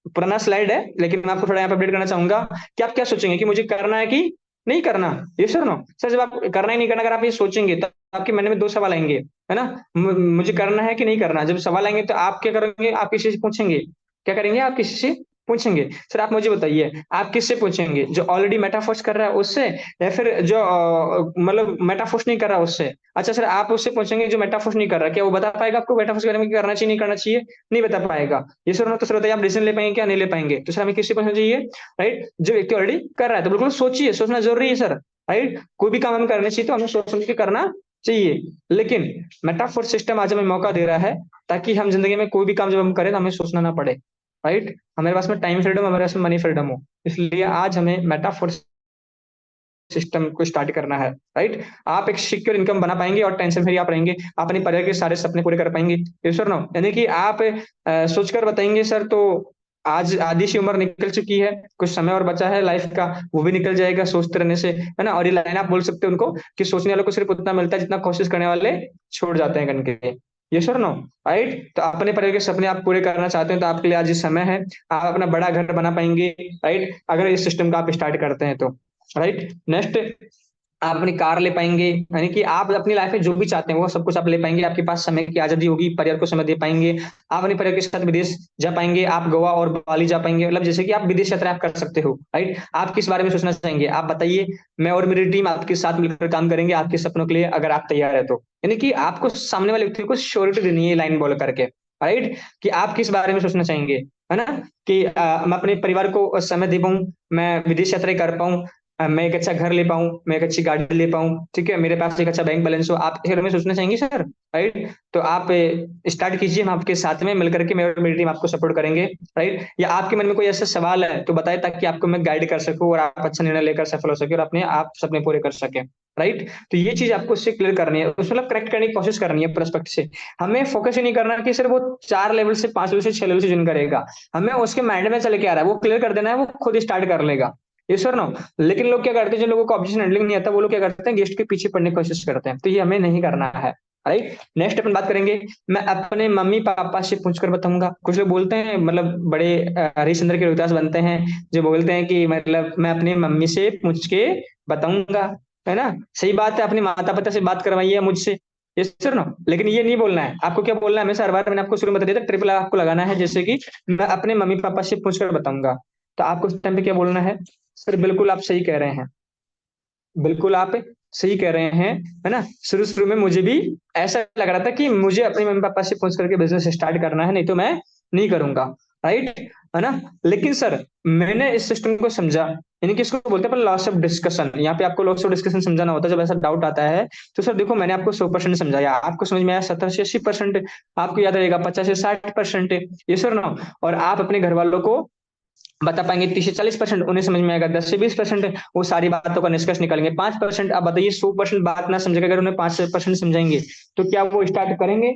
पुराना स्लाइड है, लेकिन मैं आपको थोड़ा यहाँ पे अपडेट करना चाहूंगा कि आप क्या सोचेंगे कि मुझे करना है कि नहीं करना। ये सर नो सर, जब आप करना ही नहीं करना, अगर आप ये सोचेंगे तो आपके मन में दो सवाल आएंगे, है ना। मुझे करना है कि नहीं करना, जब सवाल आएंगे तो आप क्या करेंगे, आप किसी से पूछेंगे, क्या करेंगे, आप किसी से पूछेंगे। सर आप मुझे बताइए, आप किससे पूछेंगे, जो ऑलरेडी मेटाफोर्स कर रहा है उससे, या फिर जो मतलब मेटाफोर्स नहीं कर रहा उससे। अच्छा सर, आप उससे पूछेंगे जो मेटाफोर्स नहीं कर रहा, क्या वो बता पाएगा आपको मेटाफोर्स के बारे में, करना चाहिए नहीं करना चाहिए, नहीं बता पाएगा। ये सर ना, तो सर बताइए आप डिसीजन ले पाएंगे क्या नहीं ले पाएंगे। तो सर हमें किससे पूछना चाहिए, राइट, जो व्यक्ति ऑलरेडी कर रहा है। तो बिल्कुल सोचिए, सोचना जरूरी है सर, राइट। कोई भी काम हमें करना चाहिए तो हमें सोच समझ के करना चाहिए। लेकिन मेटाफोर सिस्टम आज हमें मौका दे रहा है ताकि हम जिंदगी में कोई भी काम जब हम करें तो हमें सोचना ना पड़े, राइट। हमारे पास में टाइम फ्रीडम, हमारे पास में मनी फ्रीडम हो। इसलिए आज हमें मेटाफोर सिस्टम को स्टार्ट करना है, राइट। आप एक सिक्योर इनकम बना पाएंगे और टेंशन फ्री आप रहेंगे, आप अपने परिवार के सारे सपने पूरे कर पाएंगे। ये सर नो, यानी कि आप सोचकर बताएंगे सर, तो आज आधी सी उम्र निकल चुकी है, कुछ समय और बचा है लाइफ का, वो भी निकल जाएगा सोचते रहने से, है ना। और ये लाइन आप बोल सकते हो उनको कि सोचने वालों को सिर्फ उतना मिलता है जितना कोशिश करने वाले छोड़ जाते हैं करने के लिए। ये सर नो, राइट। तो अपने परिवार के सपने आप पूरे करना चाहते हैं तो आपके लिए आज ये समय है, आप अपना बड़ा घर बना पाएंगे, राइट, अगर इस सिस्टम का आप स्टार्ट करते हैं तो, राइट। नेक्स्ट, आप अपनी कार ले पाएंगे, यानी कि आप अपनी लाइफ में जो भी चाहते हैं वो सब कुछ आप ले पाएंगे, आपके पास समय की आजादी होगी, परिवार को समय दे पाएंगे, आप अपने परिवार के साथ विदेश जा पाएंगे, आप गोवा और बाली जा पाएंगे, मतलब जैसे कि आप विदेश यात्रा आप कर सकते हो, राइट। आप किस बारे में सोचना चाहेंगे, आप बताइए। मैं और मेरी टीम आपके साथ मिलकर काम करेंगे आपके सपनों के लिए, अगर आप तैयार है तो। यानी कि आपको सामने वाले व्यक्ति को श्योरिटी देनी है लाइन बोल करके, राइट, कि आप किस बारे में सोचना चाहेंगे, है ना। कि मैं अपने परिवार को समय दे पाऊं, मैं विदेश यात्रा कर पाऊं, मैं एक अच्छा घर ले पाऊं, मैं एक अच्छी गाड़ी ले पाऊं, ठीक है, मेरे पास एक अच्छा बैंक बैलेंस हो, आप इस में सोचना चाहेंगे सर, राइट। तो आप स्टार्ट कीजिए, हम आपके साथ में मिलकर के, मैं और मेरी टीम आपको सपोर्ट करेंगे, राइट। या आपके मन में कोई ऐसा सवाल है तो बताए, ताकि आपको मैं गाइड कर सकूं और आप अच्छा निर्णय लेकर सफल हो सके और अपने आप सपने पूरे कर सके, राइट। तो ये चीज आपको उससे क्लियर करनी है, उस मतलब करेक्ट करने की कोशिश करनी है पर्सपेक्ट से। हमें फोकस ही नहीं करना कि सिर्फ वो 4 लेवल से 5 लेवल से 6 लेवल से जिन करेगा, हमें उसके माइंड में चले के आ रहा है वो क्लियर कर देना है, वो खुद स्टार्ट कर लेगा। ये सर नो। लेकिन लोग क्या करते हैं, जो लोगों को ऑब्जेक्शन हैंडलिंग नहीं आता, वो लोग क्या करते हैं, गेस्ट के पीछे पड़ने की कोशिश करते हैं, तो ये हमें नहीं करना है, राइट। नेक्स्ट अपन बात करेंगे, मैं अपने मम्मी पापा से पूछकर बताऊंगा। कुछ लोग बोलते हैं, मतलब बड़े हरिश्चंद्र के रोहिदास बनते हैं, जो बोलते हैं कि मतलब मैं अपनी मम्मी से पूछ के बताऊंगा, है ना। सही बात है, अपने माता पिता से बात करवाइए मुझसे, ये सर नो। लेकिन ये नहीं बोलना है आपको, क्या बोलना है हमेशा, हर बार मैंने आपको शुरू में बता दिया था, ट्रिपल आपको लगाना है, जैसे कि मैं अपने मम्मी पापा से पूछकर बताऊंगा। तो आपको उस टाइम पे क्या बोलना है, सर बिल्कुल आप सही कह रहे हैं, बिल्कुल आप सही कह रहे हैं, है ना। शुरू शुरू में मुझे भी ऐसा लग रहा था कि मुझे अपने मम्मी पापा से पूछ करके बिजनेस स्टार्ट करना है, नहीं तो मैं नहीं करूंगा, राइट, है ना। लेकिन सर मैंने इस सिस्टम को समझा, यानी कि इसको बोलते हैं लॉस ऑफ डिस्कशन। यहाँ पे आपको लॉस ऑफ डिस्कशन समझाना होता है जब ऐसा डाउट आता है। तो सर देखो, मैंने आपको 100% समझाया, आपको समझ में आया 70 से 80%, आपको याद रहेगा 50 से 60%, ये सर ना। और आप अपने घर वालों को बता पाएंगे 30 से 40%, उन्हें समझ में आएगा 10 से 20%, वो सारी बातों का निष्कर्ष निकालेंगे 5%। अब बताइए 100% बात ना समझेगा, अगर उन्हें 5% समझाएंगे तो क्या वो स्टार्ट करेंगे,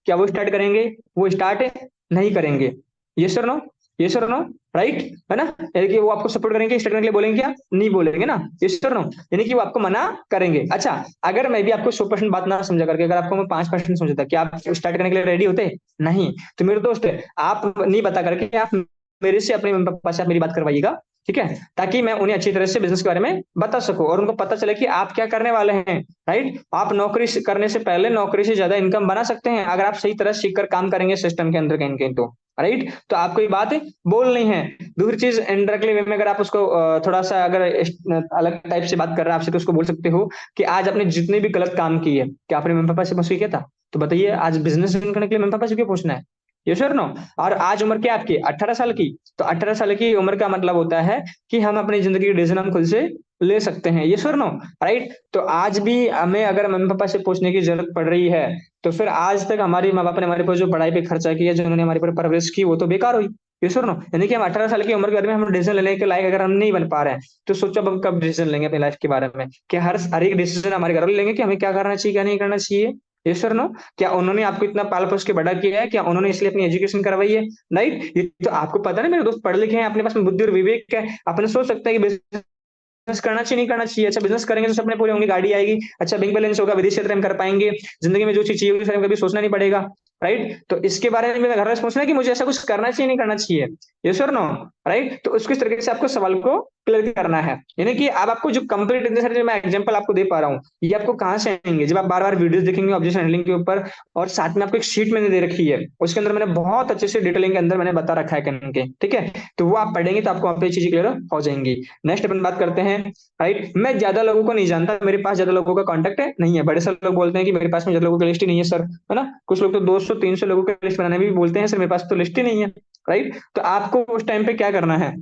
क्या वो स्टार्ट करेंगे, वो स्टार्ट नहीं करेंगे। ये सर नो, ये सर नो, राइट, है ना। यानी कि वो आपको सपोर्ट करेंगे, स्टार्ट करने के लिए बोलेंगे क्या, नहीं बोलेंगे ना, ये सर नो। यानी कि वो आपको मना करेंगे। अच्छा, अगर मैं भी आपको 100% बात ना समझा करके, अगर आपको मैं 5% समझता, क्या आप स्टार्ट करने के लिए रेडी होते, नहीं। तो मेरे दोस्त, आप नहीं बता करके आप मेरे से, अपने मम्मी पापा से आप मेरी बात करवाइएगा, ठीक है, ताकि मैं उन्हें अच्छी तरह से बिजनेस के बारे में बता सकूं और उनको पता चले कि आप क्या करने वाले हैं, राइट। आप नौकरी करने से पहले नौकरी से ज्यादा इनकम बना सकते हैं, अगर आप सही तरह सीख कर काम करेंगे सिस्टम के अंदर कहीं कहीं तो, राइट। तो आपको ये बात बोलनी है। दूसरी चीज, इनडायरेक्टली वे में अगर आप उसको थोड़ा सा अगर अलग टाइप से बात कर रहा है आपसे, तो उसको बोल सकते हो कि आज आपने जितने भी गलत काम किए, क्या आपने मम्मी पापा से पूछ के किया था, तो बताइए आज बिजनेस करने के लिए मम्मी पापा से क्यों पूछना है, ये सर नो। और आज उम्र क्या आपकी, 18 साल की। तो 18 साल की उम्र का मतलब होता है कि हम अपनी जिंदगी की डिसीजन हम खुद से ले सकते हैं, ये सर नो, राइट। तो आज भी हमें अगर मम्मी पापा से पूछने की जरूरत पड़ रही है, तो फिर आज तक हमारे माँ बाप ने हमारे पर जो पढ़ाई पे खर्चा किया, जो उन्होंने हमारे पर परवरिश की, वो तो बेकार हुई, ये सर नो। यानी कि हम 18 साल की उम्र के बाद में हम डिसीजन लेने के लायक अगर हम नहीं बन पा रहे हैं, तो सोचो अब हम कब डिसीजन लेंगे अपनी लाइफ के बारे में, कि हर एक डिसीजन हमारे घर वाले लेंगे कि हमें क्या करना चाहिए क्या नहीं करना चाहिए, ये सर नो। क्या उन्होंने आपको इतना पाल पोस के बड़ा किया है, क्या उन्होंने इसलिए अपनी एजुकेशन करवाई है, राइट। ये तो आपको पता नहीं, मेरे दोस्त पढ़े लिखे हैं, अपने पास में बुद्धि और विवेक है, अपने सोच सकते हैं कि बिजनेस करना चाहिए नहीं करना चाहिए? अच्छा बिजनेस करेंगे तो सपने पूरे होंगे, गाड़ी आएगी, अच्छा बैंक बैलेंस होगा, विदेश यात्रा हम कर पाएंगे, जिंदगी में जो चीज चाहिए उसे कभी सोचना नहीं पड़ेगा। राइट, तो इसके बारे में घर वाले सोचना है कि मुझे ऐसा कुछ करना चाहिए नहीं करना चाहिए, यस और नो? राइट, तो उसकिस तरीके से आपको सवाल को क्लियर करना है। यानी कि अब आपको जो कंप्लीट इतने सारे जो मैं एग्जांपल आपको दे पा रहा हूँ, ये आपको कहाँ से आएंगे? जब आप बार बार वीडियोस देखेंगे ऑब्जेक्शन हैंडलिंग के ऊपर, और साथ में आपको एक शीट मैंने दे रखी है, उसके अंदर मैंने बहुत अच्छे से डिटेलिंग के अंदर मैंने बता रखा है करके, ठीक है? तो वो आप पढ़ेंगे तो आपको वहाँ पे चीजें क्लियर हो जाएंगी। नेक्स्ट अपन बात करते हैं। राइट, मैं ज्यादा लोगों को नहीं जानता, मेरे पास ज्यादा लोगों का कांटेक्ट है नहीं है। बड़े सारे लोग बोलते हैं कि मेरे पास में ज्यादा लोगों की लिस्ट ही नहीं है सर, है ना? कुछ लोग तो 200 300 लोगों की लिस्ट बनाने में भी बोलते हैं सर मेरे पास तो लिस्ट ही नहीं है। राइट, तो आपको उस टाइम पे क्या करना है,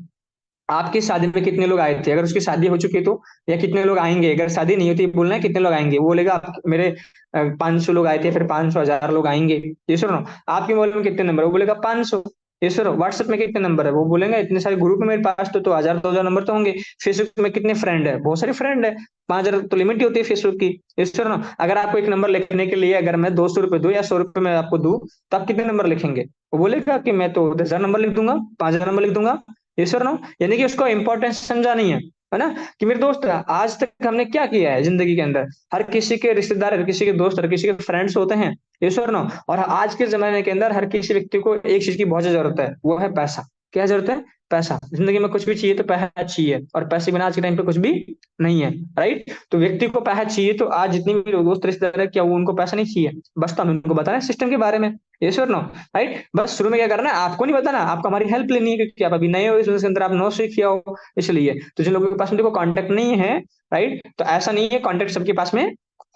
आपकी शादी में कितने लोग आए थे, अगर उसकी शादी हो चुकी है तो, या कितने लोग आएंगे, अगर शादी नहीं होती बोलना है कितने लोग आएंगे, वो बोलेगा मेरे 500 लोग आए थे, फिर 500 1000 लोग आएंगे, ये सुनो। आपके मोबाइल में कितने नंबर, वो बोलेगा 500। ये सुनो, व्हाट्सएप में कितने नंबर है, वो बोलेंगे इतने सारे ग्रुप में मेरे पास तो 1000 2000 नंबर तो होंगे। फेसबुक में कितने फ्रेंड है, बहुत सारे फ्रेंड है, 5000 तो लिमिट ही होती है फेसबुक की। ये सुनो, अगर आपको एक नंबर लिखने के लिए अगर मैं 200 रुपये दूं या 100 रुपये मैं आपको दूं, तो आप कितने नंबर लिखेंगे? वो बोलेगा कि मैं तो 10,000 नंबर लिख दूंगा, 5000 नंबर लिख दूंगा। ये सर नो, यानी कि उसको इंपॉर्टेंस समझा नहीं है ना? कि मेरे दोस्त आज तक हमने क्या किया है जिंदगी के अंदर, हर किसी के रिश्तेदार, हर किसी के दोस्त, हर किसी के फ्रेंड्स होते हैं, ये सर नो। और आज के जमाने के अंदर हर किसी व्यक्ति को एक चीज की बहुत ज्यादा जरूरत है, वो है पैसा। क्या जरूरत है? पैसा। जिंदगी में कुछ भी चाहिए तो पैसा चाहिए, और पैसे बिना आज के टाइम पे कुछ भी नहीं है। राइट, तो व्यक्ति को पैसा चाहिए, तो आज जितनी भी दोस्त रिश्तेदार है, क्या वो उनको पैसा नहीं चाहिए? बस तो हम उनको बता रहे हैं सिस्टम के बारे में, ये श्योर नो। राइट, बस शुरू में क्या करना है, आपको नहीं बताना, आपको हमारी हेल्प लेनी है, क्योंकि आप अभी नए हो इस बिजनेस के अंदर, आप नो सीखे हो इसलिए। तो जिन लोगों के पास में देखो कॉन्टेक्ट नहीं है, राइट, तो ऐसा नहीं है, कॉन्टेक्ट सबके पास में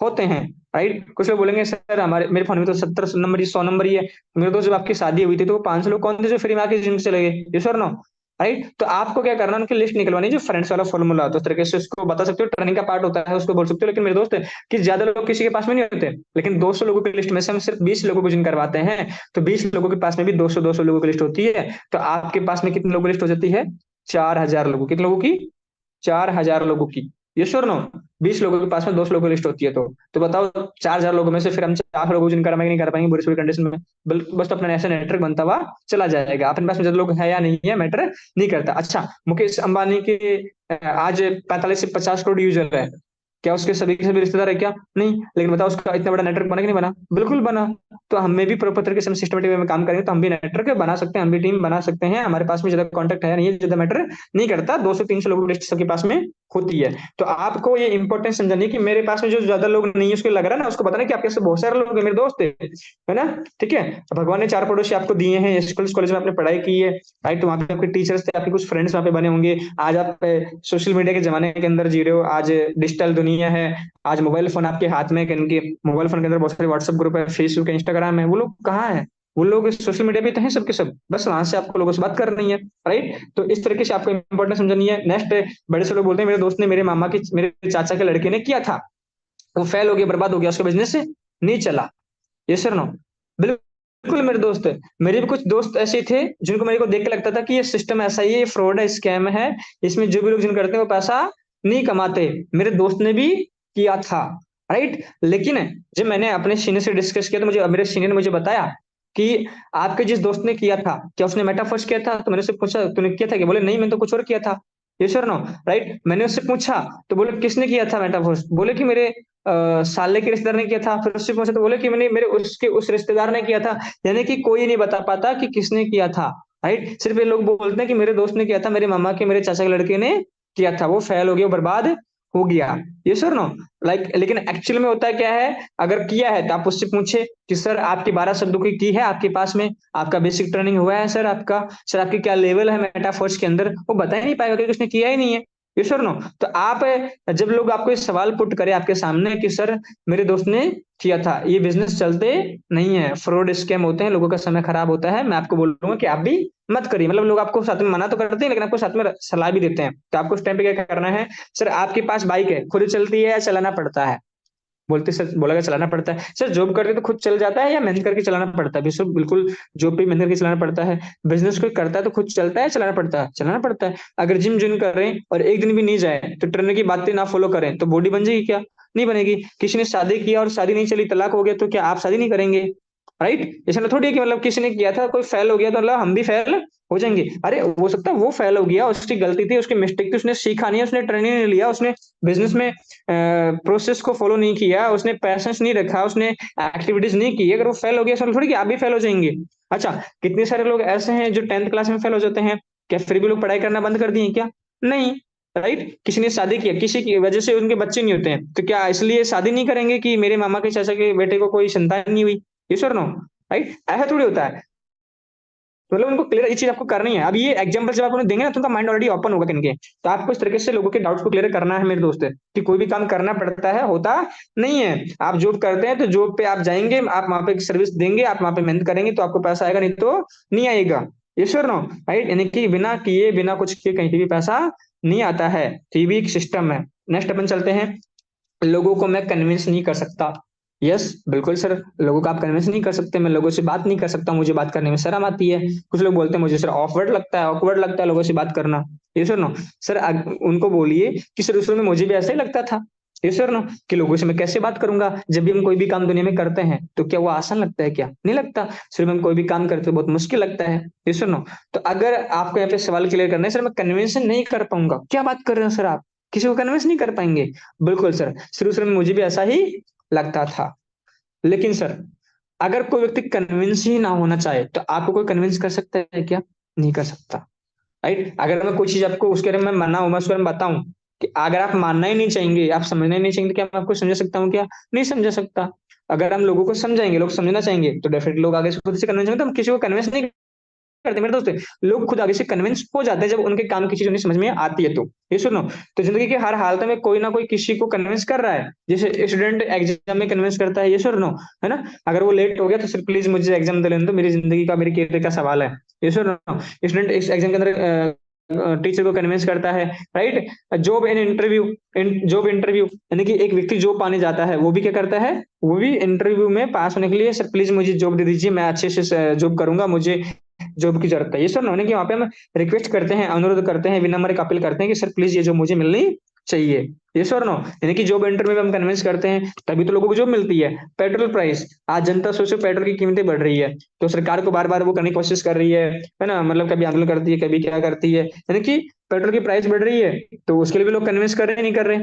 होते हैं। राइट, कुछ लोग बोलेंगे सर हमारे मेरे फोन में तो 70 नंबर ही 100 नंबर ही है। मेरे दोस्त जब आपकी शादी हुई थी तो वो 500 लोग कौन थे जो फ्री में आके जिम चले गए, ये श्योर नो। राइट, तो आपको क्या करना है, उनकी लिस्ट निकलवानी, जो फ्रेंड्स वाला फॉर्मूला होता है, उस तरीके से उसको बता सकते हो, ट्रेनिंग का पार्ट होता है, उसको बोल सकते हो। लेकिन मेरे दोस्त कि ज्यादा लोग किसी के पास में नहीं होते, लेकिन 200 लोगों की लिस्ट में से हम सिर्फ 20 लोगों को जिन करवाते हैं, तो 20 लोगों के पास में भी 200 लोगों की लिस्ट होती है। तो आपके पास में कितने लोगों की लिस्ट हो जाती है? 4000 लोगों, कितने लोगों की? 4000 लोगों की। ये श्योर नो, 20 लोगों के पास में 200 लोगों की लिस्ट होती है, तो बताओ 4000 लोगों में से फिर हम 4 लोगों को जिन कर पाएंगे, नहीं कर पाएंगे बुरी सुरी कंडीशन में, बस तो अपना ऐसा नेटवर्क बनता हुआ चला जाएगा। अपने पास में ज्यादा लोग है या नहीं है मैटर नहीं करता। अच्छा, मुकेश अंबानी के आज 45 से 50 करोड़ यूजर है, क्या उसके सभी के सभी रिश्तेदार है क्या? नहीं, लेकिन बताओ उसका इतना बड़ा नेटवर्क बना कि नहीं बना? बिल्कुल बना। तो हमें भी प्रॉपर तरीके से हम सिस्टमेटिक वे में काम करेंगे तो हम भी नेटवर्क बना सकते हैं, हम भी टीम बना सकते हैं। हमारे पास में ज्यादा कॉन्टेक्ट है नहीं है, ज्यादा मैटर नहीं करता, 200 300 लोगों की लिस्ट सबके पास में होती है। तो आपको ये इंपॉर्टेंस समझानी है कि मेरे पास में जो ज्यादा लोग नहीं है उसको लग रहा है ना, उसको बताना कि आपके साथ बहुत सारे लोग हैं मेरे दोस्त है ना? ठीक है, भगवान ने 4 पड़ोसी आपको दिए हैं, स्कूल कॉलेज में आपने पढ़ाई की है, राइट, तो वहाँ पे आपके टीचर्स थे, आपके कुछ फ्रेंड्स वहाँ पे बने होंगे। आज आप सोशल मीडिया के जमाने के अंदर जी रहे हो, आज डिजिटल दुनिया है, आज मोबाइल फोन आपके हाथ में, इनके मोबाइल फोन के अंदर बहुत सारे व्हाट्सएप ग्रुप है, फेसबुक है, इंस्टाग्राम है, वो लोग कहाँ है? वो लोग सोशल मीडिया पे तो हैं सबके सब, बस वहां से आपको लोगों से बात करनी है। राइट, तो इस तरीके से आपको इंपॉर्टेंस समझनी है। नेक्स्ट, बड़े से लोग बोलते हैं मेरे दोस्त ने मेरे मामा की मेरे चाचा के लड़के ने किया था, वो फेल हो गया, बर्बाद हो गया, उसका बिजनेस नहीं चला, ये सर नो। बिल्कुल मेरे दोस्त, मेरे भी कुछ दोस्त ऐसे थे जिनको मेरे को देख के लगता था कि ये सिस्टम ऐसा ही है, फ्रॉड है, स्कैम है, इसमें जो भी लोग जिन करते हैं वो पैसा नहीं कमाते। मेरे दोस्त ने भी किया था। राइट, लेकिन जब मैंने अपने सीनियर से डिस्कस किया तो मुझे मेरे सीनियर ने मुझे बताया कि आपके जिस दोस्त ने किया था क्या उसने मेटाफर्स किया था? तो मैंने उससे पूछा तूने किया था क्या? बोले नहीं, मैंने तो कुछ और किया था, ये सर नो। राइट, मैंने उससे पूछा तो बोले किसने किया था मेटाफर्स? बोले कि मेरे साले के रिश्तेदार ने किया था। फिर उससे पूछा तो बोले कि मैंने मेरे उसके उस रिश्तेदार ने किया था। यानी कि कोई नहीं बता पाता कि किसने किया था। राइट, सिर्फ ये लोग बोलते हैं कि मेरे दोस्त ने किया था, मेरे मामा के मेरे चाचा के लड़के ने किया था, वो फेल हो गया, बर्बाद हो गया, ये सर नो। लेकिन एक्चुअल में होता क्या है, अगर किया है तो आप उससे पूछे कि सर आपकी 12 शब्दों की है आपके पास में, आपका बेसिक ट्रेनिंग हुआ है सर, आपका सर आपकी क्या लेवल है मेटाफोर्स के अंदर, वो बता ही नहीं पाएगा क्योंकि उसने किया ही नहीं है, ये सर नो। तो आप जब लोग आपको इस सवाल पुट करे आपके सामने कि सर मेरे दोस्त ने किया था, ये बिजनेस चलते नहीं है, फ्रॉड स्कैम होते हैं, लोगों का समय खराब होता है, मैं आपको बोलूंगा कि आप भी मत करिए। मतलब लोग आपको साथ में मना तो करते हैं लेकिन आपको साथ में सलाह भी देते हैं, तो आपको उस टाइम पे क्या करना है, सर आपके पास बाइक है, खुद चलती है या चलाना पड़ता है? बोलते सर, बोला कि चलाना पड़ता है। सर जॉब करके तो खुद चल जाता है या मेहनत करके चलाना पड़ता है? बिल्कुल बिल्कुल, जॉब पे मेहनत करके चलाना पड़ता है। बिजनेस कोई करता है तो खुद चलता है, चलाना पड़ता है? चलाना पड़ता है। अगर जिम ज्वाइन कर रहे हैं और एक दिन भी नहीं जाए तो ट्रेनर की बातें ना फॉलो करें तो बॉडी बन जाएगी क्या? नहीं बनेगी। किसी ने शादी किया और शादी नहीं चली, तलाक हो गया, तो क्या आप शादी नहीं करेंगे? राइट। इसमें थोड़ी है कि मतलब किसी ने किया था, कोई फेल हो गया तो मतलब हम भी फेल हो जाएंगे। अरे हो सकता है वो फेल हो गया, उसकी गलती थी, उसकी मिस्टेक थी, उसने सीखा नहीं, उसने ट्रेनिंग नहीं लिया, उसने बिजनेस में प्रोसेस को फॉलो नहीं किया, उसने पैशंस नहीं रखा, उसने एक्टिविटीज नहीं की। अगर वो फेल हो गया सर थोड़ी कि आप भी फेल हो जाएंगे। अच्छा, कितने सारे लोग ऐसे हैं जो 10th क्लास में फेल हो जाते हैं, क्या फिर भी लोग पढ़ाई करना बंद कर दिए क्या? नहीं। राइट। किसी ने शादी किया, किसी की वजह से उनके बच्चे नहीं होते हैं, तो क्या इसलिए शादी नहीं करेंगे कि मेरे मामा के चाचा के बेटे को कोई संतान नहीं हुई? ये सर नो। राइट, ऐसा थोड़ी होता है। तो मतलब उनको क्लियर ये चीज आपको करनी है। अब ये एग्जांपल जब आप उन्हें देंगे ना तो उनका माइंड ऑलरेडी ओपन होगा किनके। तो आपको इस तरीके से लोगों के डाउट्स को क्लियर करना है मेरे दोस्त, कि कोई भी काम करना पड़ता है, होता नहीं है। आप जॉब करते हैं तो जॉब पे आप जाएंगे, आप वहां पे सर्विस देंगे, आप वहां पे मेहनत करेंगे तो आपको पैसा आएगा, नहीं तो नहीं आएगा। ये श्योर नो। राइट, यानी कि बिना किए बिना कुछ किए कहीं पे भी पैसा नहीं आता है। तो ये भी एक सिस्टम है। नेक्स्ट अपन चलते हैं। लोगों को मैं कन्विंस नहीं कर सकता। यस, बिल्कुल सर। लोगों को आप कन्विंस नहीं कर सकते, मैं लोगों से बात नहीं कर सकता, मुझे बात करने में शर्म आती है। कुछ लोग बोलते हैं मुझे सर ऑकवर्ड लगता है, ऑकवर्ड लगता है लोगों से बात करना। ये सर नो। सर उनको बोलिए कि सर शुरू में मुझे भी ऐसा ही लगता था। ये सर नो, कि लोगों से मैं कैसे बात करूंगा। जब भी हम कोई भी काम दुनिया में करते हैं तो क्या वो आसान लगता है? क्या नहीं लगता। शुरू में हम कोई भी काम करते हैं बहुत मुश्किल लगता है। ये सर नो। तो अगर आपको यहाँ पे सवाल क्लियर करना है, सर मैं कन्विंस नहीं कर पाऊंगा, क्या बात कर रहे हो सर आप, किसी को कन्विंस नहीं कर पाएंगे? बिल्कुल सर, शुरू शुरू में मुझे भी ऐसा ही लगता था। लेकिन सर अगर कोई व्यक्ति कन्विंस ही ना होना चाहे तो आपको कोई कन्विंस कर सकता है क्या? नहीं कर सकता। राइट। अगर मैं कोई चीज आपको उसके बारे में मना हूं, मैं उसके बारे में बताऊं कि अगर आप मानना ही नहीं चाहेंगे, आप समझना ही नहीं चाहेंगे, तो क्या मैं आपको समझा सकता हूँ क्या? नहीं समझा सकता। अगर हम लोगों को समझाएंगे, लोग समझना चाहेंगे, तो डेफिनेटली लोग आगे से खुद से कन्विंस होंगे। तो हम किसी को कन्विंस नहीं करते मेरे दोस्त। लोग खुद आगे से कन्विंस हो जाते हैं जब उनके काम की चीज उन्हें समझ में आती है। तो ये सुनो। तो जिंदगी के हर हालत में कोई ना कोई किसी को कन्विंस कर रहा है। जैसे स्टूडेंट एग्जाम में कन्विंस करता है, ये सुनो, है ना। अगर वो लेट हो गया तो सर प्लीज मुझे एग्जाम दे लेने दो, मेरी जिंदगी का मेरे करियर का सवाल है। ये सुनो। स्टूडेंट इस एग्जाम के अंदर टीचर को कन्विंस करता है। राइट। जॉब इंटरव्यू यानी कि एक व्यक्ति जॉब पाने जाता है, वो भी क्या करता है, वो भी इंटरव्यू में पास होने के लिए सर प्लीज मुझे जॉब दे दीजिए, मैं अच्छे से जॉब करूंगा, मुझे जॉब की जरूरत है। ये सर होने की वहां पे हम रिक्वेस्ट करते हैं, अनुरोध करते हैं, विनम्र एक अपील करते हैं कि सर प्लीज ये जॉब मुझे मिलनी चाहिए। ये सर नो, यानी कि जॉब इंटरव्यू में हम कन्विंस करते हैं तभी तो लोगों को जॉब मिलती है। पेट्रोल प्राइस, आज जनता सोचो पेट्रोल की कीमतें बढ़ रही है, तो सरकार को बार बार वो करने की कोशिश कर रही है ना। मतलब कभी आंदोलन करती है, कभी क्या करती है, यानी कि पेट्रोल की प्राइस बढ़ रही है, तो उसके लिए भी लोग कन्विंस कर रहे हैं नहीं कर रहे?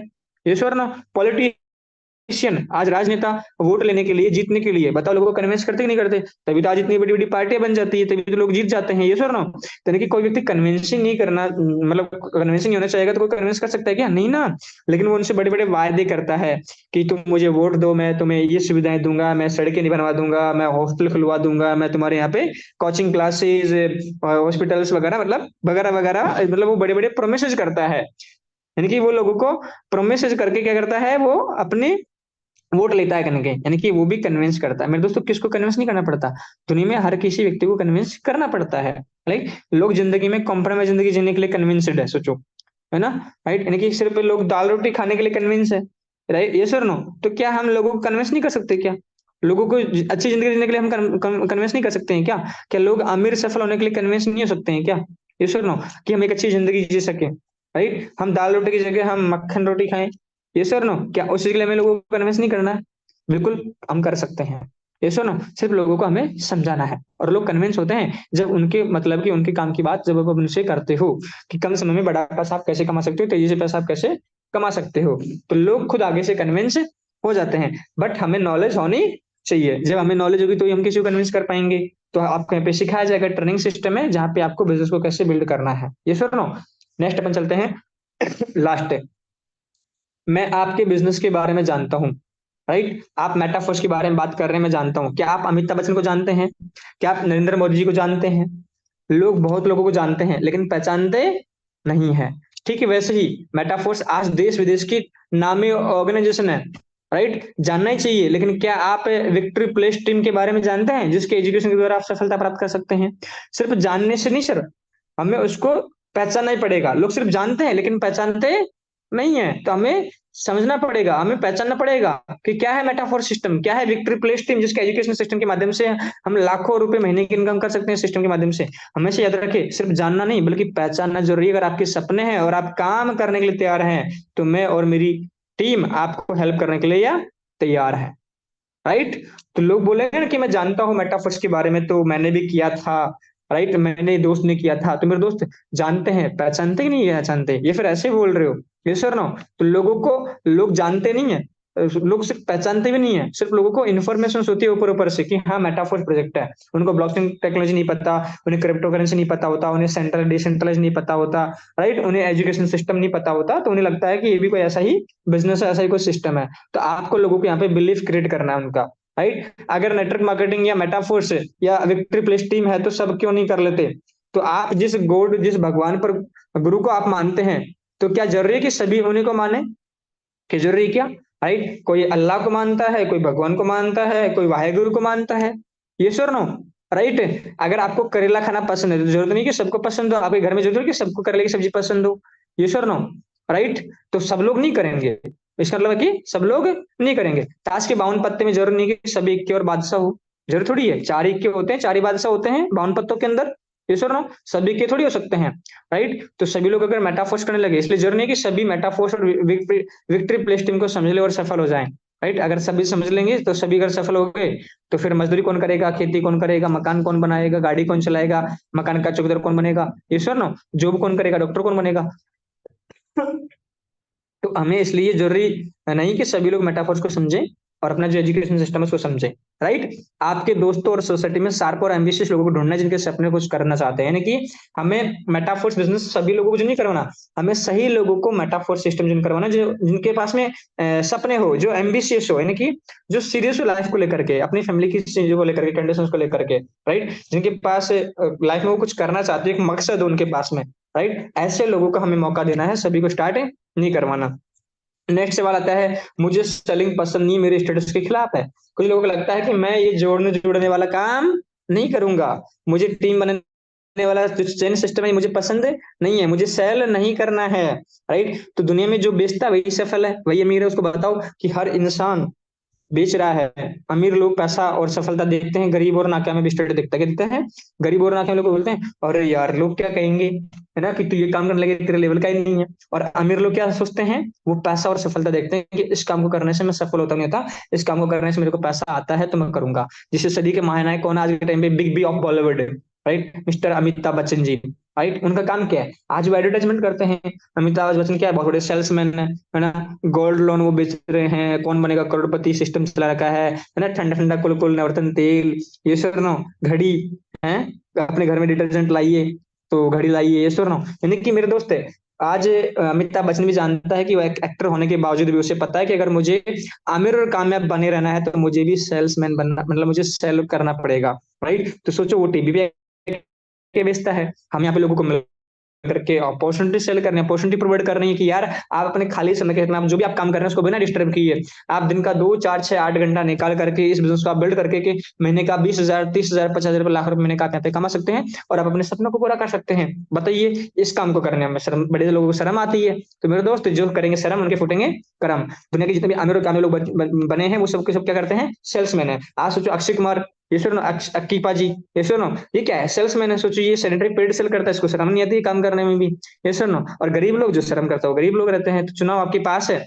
ये सर ना। पॉलिटिशियन, आज राजनेता वोट लेने के लिए, जीतने के लिए, बताओ लोगों को कन्विंस करते कि नहीं करते? तभी तो आज इतनी बड़ी बड़ी पार्टियां बन जाती है, तभी तो लोग जीत जाते हैं। ये सर ना। यानी कि कोई व्यक्ति कन्विंसिंग नहीं करना, मतलब कन्विंसिंग नहीं होना चाहेगा तो कोई कन्विंस कर सकता है क्या? नहीं ना। लेकिन वो उनसे बड़े बड़े वायदे करता है कि तुम मुझे वोट दो, मैं तुम्हें ये सुविधाएं दूंगा, मैं सड़कें नहीं बनवा दूंगा, मैं हॉस्टल खुलवा दूंगा, मैं तुम्हारे यहाँ पे कोचिंग क्लासेस, हॉस्पिटल्स वगैरह, मतलब वगैरह वगैरह, मतलब वो बड़े बड़े प्रोमिस करता है। यानी कि वो लोगों को प्रोमिस करके क्या करता है, वो अपने वोट लेता है कहीं ना कहीं, यानी कि वो भी कन्विंस करता है। मेरे दोस्तों किसको कन्विंस नहीं करना पड़ता, दुनिया में हर किसी व्यक्ति को कन्विंस करना पड़ता है। लाइक लोग जिंदगी में कॉम्प्रोमाइज जिंदगी जीने के लिए कन्विंस्ड है, सोचो, है ना। राइट, यानी कि सिर्फ लोग दाल रोटी खाने के लिए कन्विंस है। राइट, ये सर नो। तो क्या हम लोगों को कन्विंस नहीं कर सकते क्या? लोगों को अच्छी जिंदगी जीने के लिए हम कन्विंस नहीं कर सकते हैं क्या? क्या लोग अमीर सफल होने के लिए कन्विंस नहीं हो सकते हैं क्या? ये सर नो, कि हम एक अच्छी जिंदगी जी सके। राइट, हम दाल रोटी की जगह हम मक्खन रोटी खाएं। ये सर नो, क्या उस चीज के लिए हमें लोगों को कन्विंस नहीं करना है? बिल्कुल हम कर सकते हैं। ये सो ना, सिर्फ लोगों को हमें समझाना है, और लोग कन्विंस होते हैं जब उनके मतलब कि उनके काम की बात जब आप उनसे करते हो कि कम समय में बड़ा पैसा आप कैसे कमा सकते हो, तेजी से पैसा आप कैसे कमा सकते हो, तो लोग खुद आगे से कन्विंस हो जाते हैं। बट हमें नॉलेज होनी चाहिए, जब हमें नॉलेज होगी तो ही हम किसी को कन्विंस कर पाएंगे। तो आपको यहाँ पे सिखाया जाएगा, ट्रेनिंग सिस्टम है जहाँ पे आपको बिजनेस को कैसे बिल्ड करना है। ये सुनो। नेक्स्ट अपन चलते हैं। लास्ट, मैं आपके बिजनेस के बारे में जानता हूँ। राइट, आप मेटाफोर्स के बारे में बात कर रहे हैं, मैं जानता हूँ। क्या आप अमिताभ बच्चन को जानते हैं? क्या आप नरेंद्र मोदी जी को जानते हैं? लोग बहुत लोगों को जानते हैं लेकिन पहचानते नहीं है। ठीक है, वैसे ही मेटाफोर्स आज देश विदेश की नामी ऑर्गेनाइजेशन है। राइट, जानना ही चाहिए। लेकिन क्या आप विक्ट्री प्लेस टीम के बारे में जानते हैं, जिसके एजुकेशन के द्वारा आप सफलता प्राप्त कर सकते हैं? सिर्फ जानने से नहीं सर, हमें उसको पहचानना ही पड़ेगा। लोग सिर्फ जानते हैं लेकिन पहचानते नहीं है, तो हमें समझना पड़ेगा, हमें पहचानना पड़ेगा कि क्या है मेटाफोर सिस्टम, क्या है विक्ट्री प्लेस टीम, जिसके एजुकेशन सिस्टम के माध्यम से हम लाखों रुपए महीने की इनकम कर सकते हैं सिस्टम के माध्यम से। हमेशा याद रखें, सिर्फ जानना नहीं बल्कि पहचानना जरूरी है। अगर आपके सपने हैं और आप काम करने के लिए तैयार हैं, तो मैं और मेरी टीम आपको हेल्प करने के लिए या तैयार है। राइट। तो लोग बोलेंगे ना कि मैं जानता हूँ मेटाफर्स के बारे में, तो मैंने भी किया था, राइट, मैंने दोस्त ने किया था। तो मेरे दोस्त जानते हैं, पहचानते कि नहीं पहचानते, ये फिर ऐसे बोल रहे हो? ये सर ना। तो लोगों को, लोग जानते नहीं है, लोग सिर्फ पहचानते भी नहीं है, सिर्फ लोगों को इन्फॉर्मेशन होती है ऊपर ऊपर से कि हाँ मेटाफोर्स प्रोजेक्ट है। उनको ब्लॉकचेन टेक्नोलॉजी नहीं पता, उन्हें क्रिप्टो करेंसी नहीं पता होता, उन्हें सेंट्रल डिसेंट्रलाइज नहीं पता होता, राइट, उन्हें एजुकेशन सिस्टम नहीं पता होता, तो उन्हें लगता है कि ये भी कोई ऐसा ही बिजनेस है, ऐसा ही कोई सिस्टम है। तो आपको लोगों को यहाँ पे बिलीफ क्रिएट करना है उनका, राइट। अगर नेटवर्क मार्केटिंग या मेटाफोर्स या विक्ट्री प्लेस टीम है तो सब क्यों नहीं कर लेते? तो आप जिस गॉड, जिस भगवान पर, गुरु को आप मानते हैं, तो क्या जरूरी है कि सभी उन्हीं को माने? कि जरूरी क्या? राइट, कोई अल्लाह को मानता है, कोई भगवान को मानता है, कोई वाहेगुरु को मानता है। ये श्योर नो, राइट। अगर आपको करेला खाना पसंद है तो जरूरत नहीं कि सबको पसंद हो, आपके घर में जरूरत है कि सबको करेले की सब्जी पसंद हो। ये श्योर नो, राइट। तो सब लोग नहीं करेंगे, इसका मतलब है कि सब लोग नहीं करेंगे। ताश के 52 पत्ते में जरूर नहीं कि सभी इक्के और बादशाह हो, जरूर थोड़ी है। चार इक्के होते हैं, चार ही बादशाह होते हैं 52 पत्तों के अंदर। ये श्योर नो, सभी के थोड़ी हो सकते हैं, राइट। तो सभी लोग अगर मेटाफोर्स करने लगे, इसलिए जरूरी नहीं कि सभी मेटाफोर्स और विक्ट्री प्लेस टीम को समझ ले और सफल हो जाएं, राइट। अगर सभी समझ लेंगे तो सभी अगर सफल हो गए, तो फिर मजदूरी कौन करेगा, खेती कौन करेगा, मकान कौन बनाएगा, गाड़ी कौन चलाएगा, मकान का चौकीदार कौन बनेगा, ये सर ना, जॉब कौन करेगा, डॉक्टर कौन बनेगा? तो हमें इसलिए जरूरी नहीं कि सभी लोग मेटाफोर्स को समझें और अपना जो एजुकेशन सिस्टम है उसको समझें, राइट। आपके दोस्तों और सोसाइटी में शार्प और एम्बिशियस लोगों को ढूंढना है जिनके सपने कुछ करना चाहते हैं, यानी कि हमें मेटाफोर्स बिजनेस सभी लोगों को जो नहीं करवाना, हमें सही लोगों को मेटाफोर्स सिस्टम जिन करवाना जो जिनके पास में सपने हो, जो एम्बिशियस हो, यानी कि जो सीरियस हो लाइफ को लेकर के, अपनी फैमिली की चीजों को लेकर के, कंडीशंस को लेकर के, राइट। जिनके पास लाइफ में वो कुछ करना चाहते हैं, एक मकसद हो उनके पास में, राइट। ऐसे लोगों को हमें मौका देना है, सभी को स्टार्ट नहीं करवाना। नेक्स्ट सवाल आता है, मुझे सेलिंग पसंद नहीं, मेरे स्टेटस के खिलाफ है। कुछ लोगों को लगता है कि मैं ये जोड़ने जोड़ने वाला काम नहीं करूंगा, मुझे टीम बनाने वाला जो चेन सिस्टम है मुझे पसंद नहीं है, मुझे सेल नहीं करना है, राइट। तो दुनिया में जो बेचता है वही सफल है, वही अमीर है। उसको बताओ कि हर इंसान बेच रहा है। अमीर लोग पैसा और सफलता देखते हैं, गरीब और नाकामयाबी स्टेटस देखता है, क्या देखते हैं? गरीब और नाकामयाब लोग बोलते हैं अरे यार लोग क्या कहेंगे, है ना, कि तू ये काम करने लगे, तेरे लेवल का ही नहीं है। और अमीर लोग क्या सोचते हैं? वो पैसा और सफलता देखते हैं कि इस काम को करने से मैं सफल होता नहीं होता, इस काम को करने से मेरे को पैसा आता है तो मैं करूंगा। जिसे सदी के महानायक कौन है आज के टाइम पे? Big B of Bollywood, right, mister Amitabh Bachchan ji, right. उनका काम क्या है? आज वो एडवर्टाइजमेंट करते हैं। अमिताभ बच्चन क्या है? बहुत बड़े सेल्समैन है ना। गोल्ड लोन वो बेच रहे हैं, कौन बनेगा करोड़पति सिस्टम चला रखा है ना, ठंडा ठंडा कुल कुल नवरत्न तेल, ये सब नो, घड़ी है, अपने घर में डिटर्जेंट लाइए, तो घड़ी लाइए, ये सब नो। यानी कि मेरे दोस्त है, आज अमिताभ बच्चन भी जानता है कि वो एक एक्टर होने के बावजूद भी उसे पता है कि अगर मुझे आमिर और कामयाब बने रहना है तो मुझे भी सेल्समैन बनना, मतलब मुझे सेल करना पड़ेगा, राइट। तो सोचो वो टीवी पे के बेचता है, हम यहाँ पे लोगों को मिल करके अपॉर्चुनिटी सेल करनी है, अपॉर्चुनिटी प्रोवाइड कर रही है कि यार आप अपने खाली समय के आप जो भी आप काम कर रहे हैं उसको बिना डिस्टर्ब किए आप दिन का 2 4 6 8 घंटा निकाल करके इस बिजनेस को आप बिल्ड करके कि महीने का 20,000 30,000 50,000 लाख रुपए महीने का आप यहाँ पे कमा सकते हैं और आप अपने सपनों को पूरा कर सकते हैं। बताइए, इस काम को करने में शर्म, बड़े लोगों को शर्म आती है? तो मेरे दोस्त, जो करेंगे शर्म उनके फूटेंगे करम। दुनिया के जितने भी अमीर और कामयाब लोग बने हैं वो सब के सब क्या करते हैं? सेल्समैन है। आज सोचो अक्षय कुमार, ये सुनो अक्कीपा जी, ये सुनो, ये क्या है? सेल्समैन है। सोचो ये सैनिटरी पैड सेल करता है, इसको शर्म नहीं आती है काम करने में भी? ये सुनो। और गरीब लोग, जो शर्म करता है वो गरीब लोग रहते हैं। तो चुनाव आपके पास है,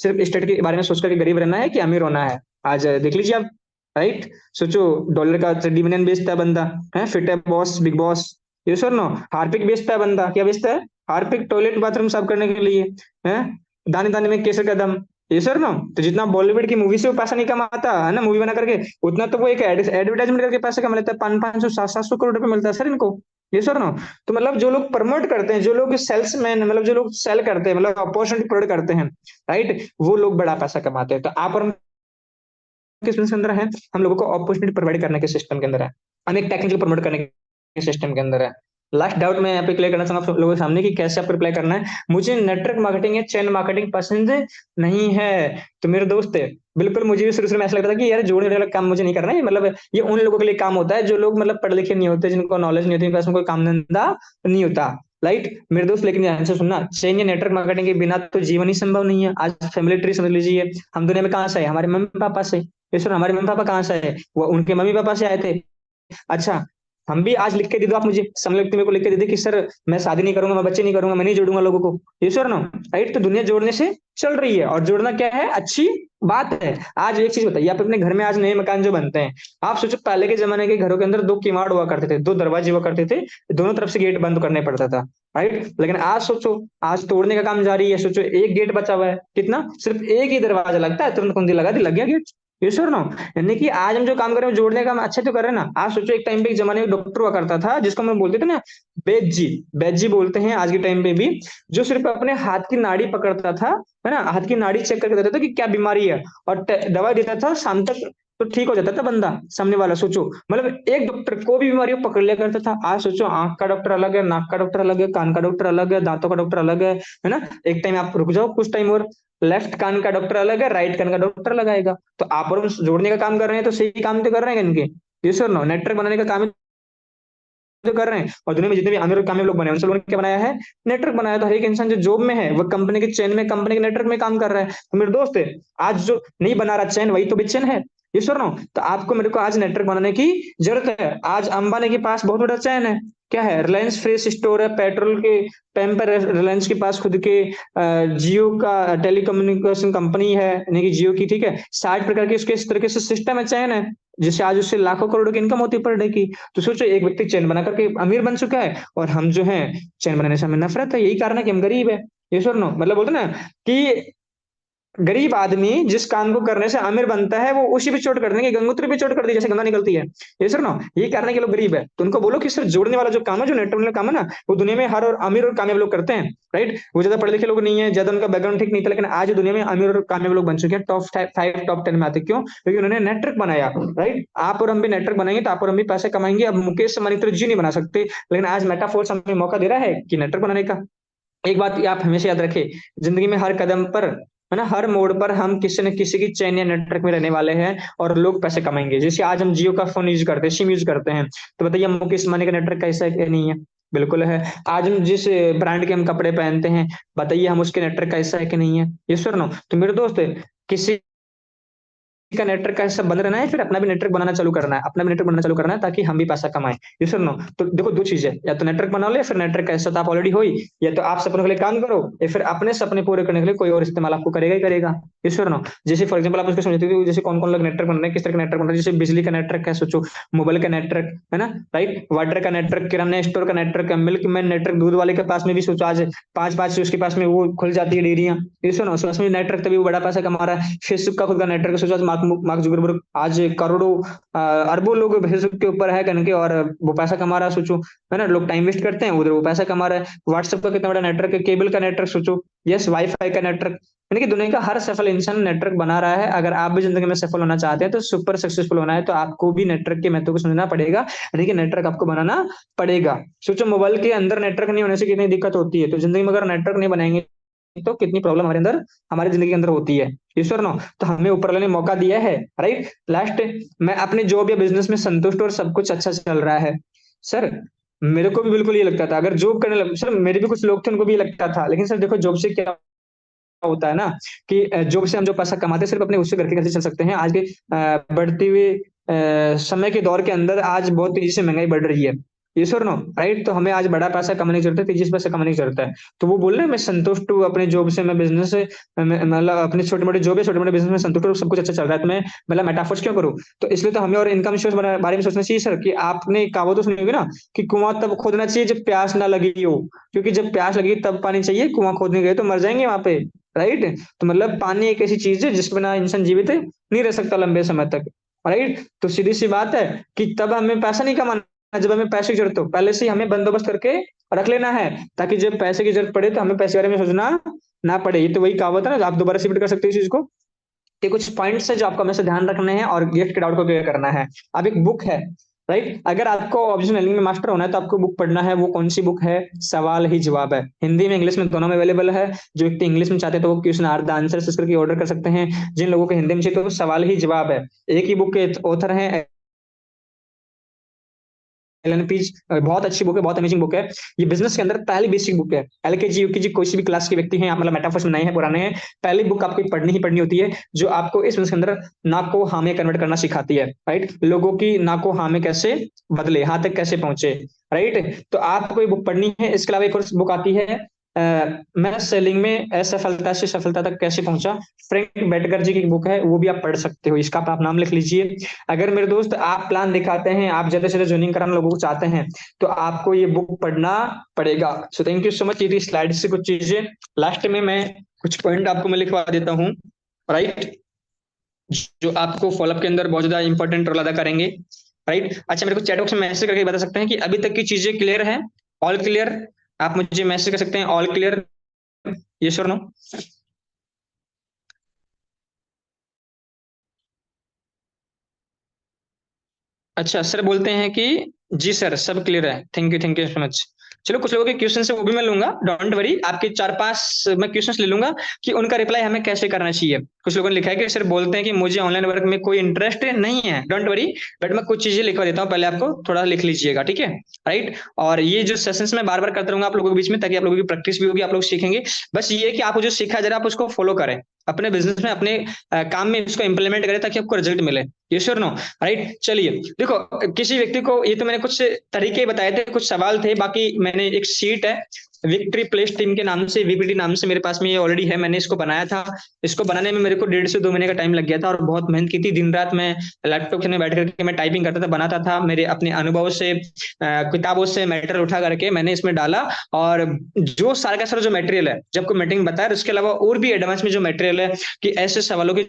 सिर्फ स्टेट के बारे में सोचकर के गरीब रहना है कि अमीर होना है? आज देख लीजिए आप, राइट। सोचो, डॉलर का डिविडेंड बेचता है बंदा, है फिट है बॉस, बिग बॉस। ये सुनो, हार्पिक बेचता है बंदा, क्या बेचता है? हार्पिक, टॉयलेट बाथरूम साफ करने के लिए, है। दाने दाने में केसर का दम, ये सर ना। तो जितना बॉलीवुड की मूवी से वो पैसा नहीं कमाता है ना, मूवी बना करके, उतना तो वो एक एडवर्टाइजमेंट करके पैसा कमा लेता है। 500 500 करोड़ रुपए मिलता है सर इनको, ये सर ना। तो मतलब जो लोग प्रमोट करते हैं, जो लोग सेल्समैन, मतलब जो लोग सेल करते हैं, मतलब अपॉर्चुनिटी प्रोवाइड करते हैं, राइट, वो लोग बड़ा पैसा कमाते हैं। तो आप और हम किस बिजनेस के अंदर है? हम लोगों को अपॉर्चुनिटी प्रोवाइड करने के सिस्टम के अंदर है, हम एक टेक्निकल प्रमोट करने के सिस्टम के अंदर है। लास्ट डाउट मैं यहाँ पे क्लियर करना चाहूंगा आप लोगों के सामने कि कैसे आपको रिप्लाई करना है। मुझे नेटवर्क मार्केटिंग या चैन मार्केटिंग पसंद नहीं है। तो मेरे दोस्त, बिल्कुल मुझे भी शुरू शुरू में ऐसा लगता था कि यार जोड़ने वाला काम मुझे नहीं करना है, मतलब ये उन लोगों के लिए काम होता है जो लोग मतलब पढ़े लिखे नहीं होते, जिनको नॉलेज नहीं होती, जिनके पास में कोई काम धंधा नहीं होता, राइट मेरे दोस्त। लेकिन ध्यान से सुनना, चेन या नेटवर्क मार्केटिंग के बिना तो जीवन ही संभव नहीं है। आज फैमिली ट्री समझ लीजिए, हम दुनिया में कहाँ से है? हमारे मम्मी पापा से। ये सुनो, हमारे मम्मी पापा कहाँ से है? वो उनके मम्मी पापा से आए थे। अच्छा, हम भी आज लिख के दे दो आप मुझे, सामने व्यक्ति मेरे को लिख के दे दे कि सर मैं शादी नहीं करूंगा, मैं बच्चे नहीं करूंगा, मैं नहीं जोड़ूंगा लोगों को, ये सर ना, राइट? तो दुनिया जोड़ने से चल रही है, और जोड़ना क्या है, अच्छी बात है। आज एक चीज बताइए, आप अपने घर में आज नए मकान जो बनते हैं, आप सोचो पहले के जमाने के घरों के अंदर दो किवाड़ हुआ करते थे, दो दरवाजे हुआ करते थे, दोनों तरफ से गेट बंद करने पड़ता था, राइट? लेकिन आज सोचो, आज तोड़ने का काम जारी है, सोचो एक गेट बचा हुआ है, कितना, सिर्फ एक ही दरवाजा लगता है, तुरंत कुंडी लगा दी, लग गया गेट। ये श्योर ना? यानी कि आज हम जो काम कर रहे हैं वो जोड़ने का काम अच्छे तो कर रहे हैं ना। आज सोचो एक टाइम पे, एक जमाने में डॉक्टर हुआ करता था जिसको हम बोलते थे ना, वैद्य जी, वैद्य जी बोलते हैं आज के टाइम पे भी, जो सिर्फ अपने हाथ की नाड़ी पकड़ता था, है ना, हाथ की नाड़ी चेक करके देता था कि क्या बीमारी है, और दवाई देता था, शाम तक तो ठीक हो जाता था बंदा, सामने वाला। सोचो मतलब एक डॉक्टर को भी बीमारी पकड़ लिया करता था। आज सोचो आंख का डॉक्टर अलग है, नाक का डॉक्टर अलग है, कान का डॉक्टर अलग है, दांतों का डॉक्टर अलग है ना। एक टाइम आप रुक जाओ कुछ टाइम और, लेफ्ट कान का डॉक्टर अलग है, राइट कान का डॉक्टर अलग आएगा। तो आप और हम जोड़ने का काम कर रहे हैं, तो सही काम तो कर रहे हैं इनके, ये सर नो, नेटवर्क बनाने का काम ही तो कर रहे हैं। और दुनिया में जितने भी अमीर और कामयाब लोग बने हैं, उन सब लोगों ने क्या बनाया है, नेटवर्क बनाया। तो हर एक इंसान जो जॉब में है, वो कंपनी के चेन में, कंपनी के नेटवर्क में काम कर रहा है। तो मेरे दोस्त, आज जो नहीं बना रहा चैन, वही तो बेचैन है, ये सुन रहा हूँ। तो आपको मेरे को आज नेटवर्क बनाने की जरूरत है। आज अंबानी के पास बहुत बड़ा चैन है, क्या है, रिलायंस फ्रेश स्टोर है, पेट्रोल के पंप पर रिलायंस के पास खुद के, जियो का टेलीकम्युनिकेशन कंपनी है, यानी कि जियो की, ठीक है, 60 प्रकार के उसके इस तरीके से सिस्टम है, चैन है, जिससे आज उससे लाखों करोड़ों की इनकम होती है पर डे की। तो सोचो एक व्यक्ति चैन बना करके अमीर बन चुका है, और हम जो है चैन बनाने से हमें नफरत है। यही कारण है कि हम गरीब है, ये सुन नो, मतलब बोलते ना कि गरीब आदमी जिस काम को करने से अमीर बनता है, वो उसी पे चोट करने की, गंगोत्री पे चोट कर दी जैसे गंगा निकलती है, ये सर ना। यही कारण है कि लोग गरीब है। तो उनको बोलो कि सर जोड़ने वाला जो काम है, जो नेटवर्क वाला काम है ना, वो दुनिया में हर और अमीर और कामयाब लोग करते हैं, राइट? वो ज्यादा पढ़े लिखे लोग नहीं है, ज्यादा उनका बैकग्राउंड ठीक नहीं था, लेकिन आज दुनिया में अमीर और कामयाब लोग बन चुके हैं, टॉप 5 टॉप 10 में आते। क्यों? क्योंकि उन्होंने नेटवर्क बनाया, राइट? आप और हम भी नेटवर्क बनाएंगे तो आप और हम भी पैसे कमाएंगे। अब मुकेश अंबानी तो जी नहीं बना सकते, लेकिन आज मेटाफोर्स हमें मौका दे रहा है कि नेटवर्क बनाने का। एक बात आप हमेशा याद रखें, जिंदगी में हर कदम पर, है ना, हर मोड़ पर हम किसी न किसी की चैन या नेटवर्क में रहने वाले हैं, और लोग पैसे कमाएंगे। जैसे आज हम जियो का फोन यूज करते हैं, सिम यूज करते हैं, तो बताइए हम मुकेश अंबानी का नेटवर्क कैसा है कि नहीं है? बिल्कुल है। आज हम जिस ब्रांड के हम कपड़े पहनते हैं, बताइए हम उसके नेटवर्क कैसा है कि नहीं है? ये सुन नो। तो मेरे दोस्त, किसी का नेटवर्क का हिस्सा बन रहना है, फिर अपना भी नेटवर्क बनाना चालू करना है, अपना भी नेटवर्क बनाना चालू करना है, ताकि हम भी पैसा कमाएं। ये सुनो, तो देखो दो चीजें, या तो नेटवर्क बना लो, या फिर नेटवर्क का हिस्सा तो आप ऑलरेडी हो ही, या तो आप सपनों के लिए काम करो, या फिर अपने सपने पूरे करने के लिए कोई और इस्तेमाल आपको करेगा ही करेगा। ये सुनो, जैसे फॉर एग्जाम्पल आप उसको समझते हो, जैसे कौन कौन लोग नेटवर्क बन रहे हैं, किस तरह का नेटवर्क बन रहा है। जैसे बिजली का नेटवर्क है, सोचो, मोबाइल का नेटवर्क है ना, राइट? वाटर का नेटवर्क, किराना स्टोर का नेटवर्क है, मिल्क मैन नेटवर्क, दूध वाले के पास में भी सोचो, आज 5-5 से उसके पास में वो खुल जाती है डेयरियां। ये सुनो, उसमें नेटवर्क, तभी वो बड़ा पैसा कमा रहा है। फेसबुक का खुद का नेटवर्क, सोचो आज मार्क मार्क जुकरबर्ग आज करोड़ों अरबों लोग फेसबुक के ऊपर है करके, और वो पैसा कमा रहा है, सोचो, है ना। लोग टाइम वेस्ट करते हैं, उधर वो पैसा कमा रहा है। व्हाट्सएप का कितना बड़ा नेटवर्क है, केबल का नेटवर्क सोचो, यस, वाईफाई का नेटवर्क। यानी कि दुनिया का हर सफल इंसान नेटवर्क बना रहा है। अगर आप भी जिंदगी में सफल होना चाहते हैं, तो सुपर सक्सेसफुल होना है, तो आपको भी नेटवर्क के महत्व को समझना पड़ेगा, यानी कि नेटवर्क आपको बनाना पड़ेगा। सोचो मोबाइल के अंदर नेटवर्क नहीं होने से कितनी दिक्कत होती है, तो जिंदगी में अगर नेटवर्क नहीं बनाएंगे तो कितनी प्रॉब्लम हमारे अंदर, हमारी जिंदगी के अंदर होती है। ईश्वर नो, तो हमें ऊपर वाले ने मौका दिया है, राइट? लास्ट, मैं अपने जॉब या बिजनेस में संतुष्ट और सब कुछ अच्छा चल रहा है। सर मेरे को भी बिल्कुल ये लगता था, अगर जॉब करने लग, सर मेरे भी कुछ लोग थे उनको भी ये लगता था, लेकिन सर देखो जॉब से क्या होता है ना, कि जॉब से हम जो पैसा कमाते हैं, सिर्फ अपने उससे घर के कैसे चल सकते हैं। आज के बढ़ती हुई समय के दौर के अंदर आज बहुत तेजी से महंगाई बढ़ रही है, ये और नो, राइट? तो हमें आज बड़ा पैसा कमाने की जरूरत है, तेजी से पैसा कमाने की जरूरत है। तो वो बोल रहे हैं मैं संतुष्ट हूँ अपने जॉब से, मैं बिजनेस से, मतलब अपने छोटे मोटे जॉब है, छोटे मोटे बिजनेस में संतुष्ट हूँ, सब कुछ अच्छा चल रहा है, तो मैं मतलब मेटाफोर्स क्यों करूँ? तो इसलिए तो हमें और इनकम सोर्स बारे में सोचना चाहिए सर। कि आपने कहावत तो सुनी होगी ना, कि कुआं तब खोदना चाहिए जब प्यास ना लगी हो, क्योंकि जब प्यास लगी तब पानी चाहिए, कुआं खोदने गए तो मर जाएंगे वहां पे, राइट? तो मतलब पानी एक ऐसी चीज है जिस बिना इंसान जीवित नहीं रह सकता लंबे समय तक, राइट? तो सीधी सी बात है कि तब हमें पैसा नहीं कमाना जब हमें पैसे की जरूरत हो, पहले से ही हमें बंदोबस्त करके रख लेना है, ताकि जब पैसे की जरूरत पड़े तो हमें पैसे के बारे में सोचना ना पड़े। ये तो वही कहावत है ना, आप दोबारा से रिपीट कर सकते हो इस चीज को, कि कुछ पॉइंट्स है जो आपको हमेशा ध्यान रखने हैं और गिफ्ट के डाउट को क्लियर करना है। अब एक बुक है, राइट? अगर आपको ऑब्जेक्शन हैंडलिंग में मास्टर होना है तो आपको बुक पढ़ना है। वो कौन सी बुक है? सवाल ही जवाब है। हिंदी में इंग्लिश में दोनों में अवेलेबल है। जो व्यक्ति इंग्लिश में चाहते हैं तो वो क्वेश्चन आर द आंसर करके ऑर्डर कर सकते हैं। जिन लोगों को हिंदी में चाहिए तो वो सवाल ही जवाब है। एक ही बुक के ऑथर हैं एलएनपीज बहुत अच्छी बुक है, बहुत अमेजिंग बुक है। ये बिजनेस के अंदर पहली बेसिक बुक है। एलकेजी यूकेजी कोई भी क्लास के व्यक्ति हैं, आप मतलब मेटाफर्स में नए हैं पुराने हैं, पहली बुक आपको पढ़नी ही पढ़नी होती है, जो आपको इस बिजनेस के अंदर ना को हाँ में कन्वर्ट करना सिखाती है। राइट, लोगों की ना को हाँ में कैसे बदले, हाँ तक कैसे पहुंचे। राइट, तो आपको ये बुक पढ़नी है। इसके अलावा एक और बुक आती है, मैं सेलिंग में असफलता से सफलता तक कैसे पहुंचा, फ्रैंक बेटकर जी की बुक है, वो भी आप पढ़ सकते हो। इसका आप नाम लिख लीजिए। अगर मेरे दोस्त आप प्लान दिखाते हैं, आप ज्यादा से ज्यादा ज्वाइनिंग कराना लोगों को चाहते हैं, तो आपको ये बुक पढ़ना पड़ेगा। So thank you so much. ये स्लाइड से कुछ चीजें, लास्ट में मैं कुछ पॉइंट आपको मैं लिखवा देता हूँ। राइट, जो आपको फॉलोअप के अंदर बहुत ज्यादा इंपॉर्टेंट रोल अदा करेंगे। राइट, अच्छा मेरे को चैट बॉक्स में मैसेज करके बता सकते हैं कि अभी तक की चीजें क्लियर है, ऑल क्लियर। आप मुझे मैसेज कर सकते हैं ऑल क्लियर, यस और नो। अच्छा सर बोलते हैं कि जी सर सब क्लियर है, थैंक यू सो मच। चलो कुछ लोगों के क्वेश्चन है वो भी मैं लूंगा, डोंट वरी। आपके चार पांच मैं क्वेश्चंस ले लूंगा कि उनका रिप्लाई हमें कैसे करना चाहिए। कुछ लोगों ने लिखा है कि सर बोलते हैं कि मुझे ऑनलाइन वर्क में कोई इंटरेस्ट नहीं है, डोंट वरी। बट मैं कुछ चीजें लिखवा देता हूँ, पहले आपको थोड़ा लिख लीजिएगा, ठीक है। राइट, और ये जो सेशंस मैं बार बार करता रहूंगा आप लोगों के बीच में, ताकि आप लोगों की प्रैक्टिस भी होगी, आप लोग सीखेंगे। बस ये है कि आपको जो सीखा जरा आप उसको फॉलो करें, अपने बिजनेस में अपने काम में इसको इंप्लीमेंट करें, ताकि आपको रिजल्ट मिले। ये श्योर नो। राइट, चलिए देखो, किसी व्यक्ति को, ये तो मैंने कुछ तरीके बताए थे, कुछ सवाल थे, बाकी मैंने एक शीट है विक्ट्री प्लेस टीम के नाम से, वीपीटी नाम से मेरे पास में, ये ऑलरेडी है, मैंने इसको बनाया था। इसको बनाने में मेरे को 1.5 से 2 महीने का टाइम लग गया था, और बहुत मेहनत की थी। दिन रात मैं लैपटॉप के में बैठ करके मैं टाइपिंग करता था, बनाता था, मेरे अपने अनुभवों से किताबों से मैटर उठा करके मैंने इसमें डाला। और जो सारा का सारा जो मटेरियल है, जब को मीटिंग बताया, उसके अलावा और भी एडवांस में जो मटेरियल है कि ऐसे सवालों के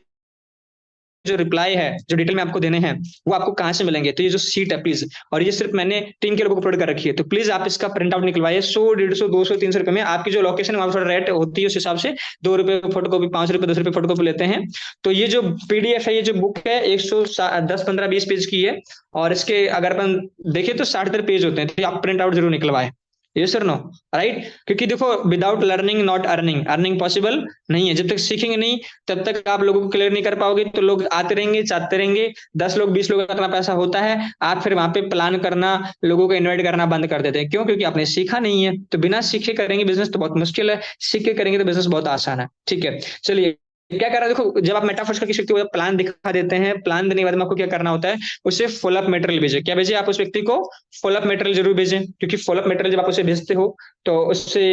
जो रिप्लाई है, जो डिटेल में आपको देने हैं, वो आपको कहाँ से मिलेंगे। तो ये जो सीट है प्लीज, और ये सिर्फ मैंने टीम के लोगों को अपलोड कर रखी है, तो प्लीज आप इसका प्रिंट आउट निकलवाइए। 100, 150, 200, 300 रुपए में आपकी जो लोकेशन है वहां थोड़ा रेट होती है, उस हिसाब से 2 रुपए फोटो कॉपी, 5 रुपए 10 रुपए फोटो कॉपी लेते हैं। तो ये जो पीडीएफ है, ये जो बुक है 110, 15, 20 पेज की है, और इसके अगर अपन देखें तो 60 पेज होते हैं, तो आप प्रिंट आउट जरूर निकलवाए। ये सर नो। राइट, क्योंकि देखो without learning not earning, earning possible नहीं है। जब तक सीखेंगे नहीं तब तक आप लोगों को क्लियर नहीं कर पाओगे, तो लोग आते रहेंगे, चाहते रहेंगे, 10 लोग 20 लोग का इतना पैसा होता है, आप फिर वहां पे प्लान करना, लोगों को इन्वाइट करना बंद कर देते हैं। क्यों? क्योंकि आपने सीखा नहीं है। तो बिना सीखे करेंगे बिजनेस तो बहुत मुश्किल है, सीख के करेंगे तो बिजनेस बहुत आसान है। ठीक है, चलिए क्या कर रहा है, देखो जब आप मेटाफर्स का किसी व्यक्ति को प्लान दिखा देते हैं, प्लान देने के बाद में आपको क्या करना होता है, उसे फॉलोअप मटेरियल भेजे। क्या भेजे आप उस व्यक्ति को? फॉलोअप मटेरियल जरूर भेजें, क्योंकि फॉलोअप मटेरियल जब आप उसे भेजते हो तो उससे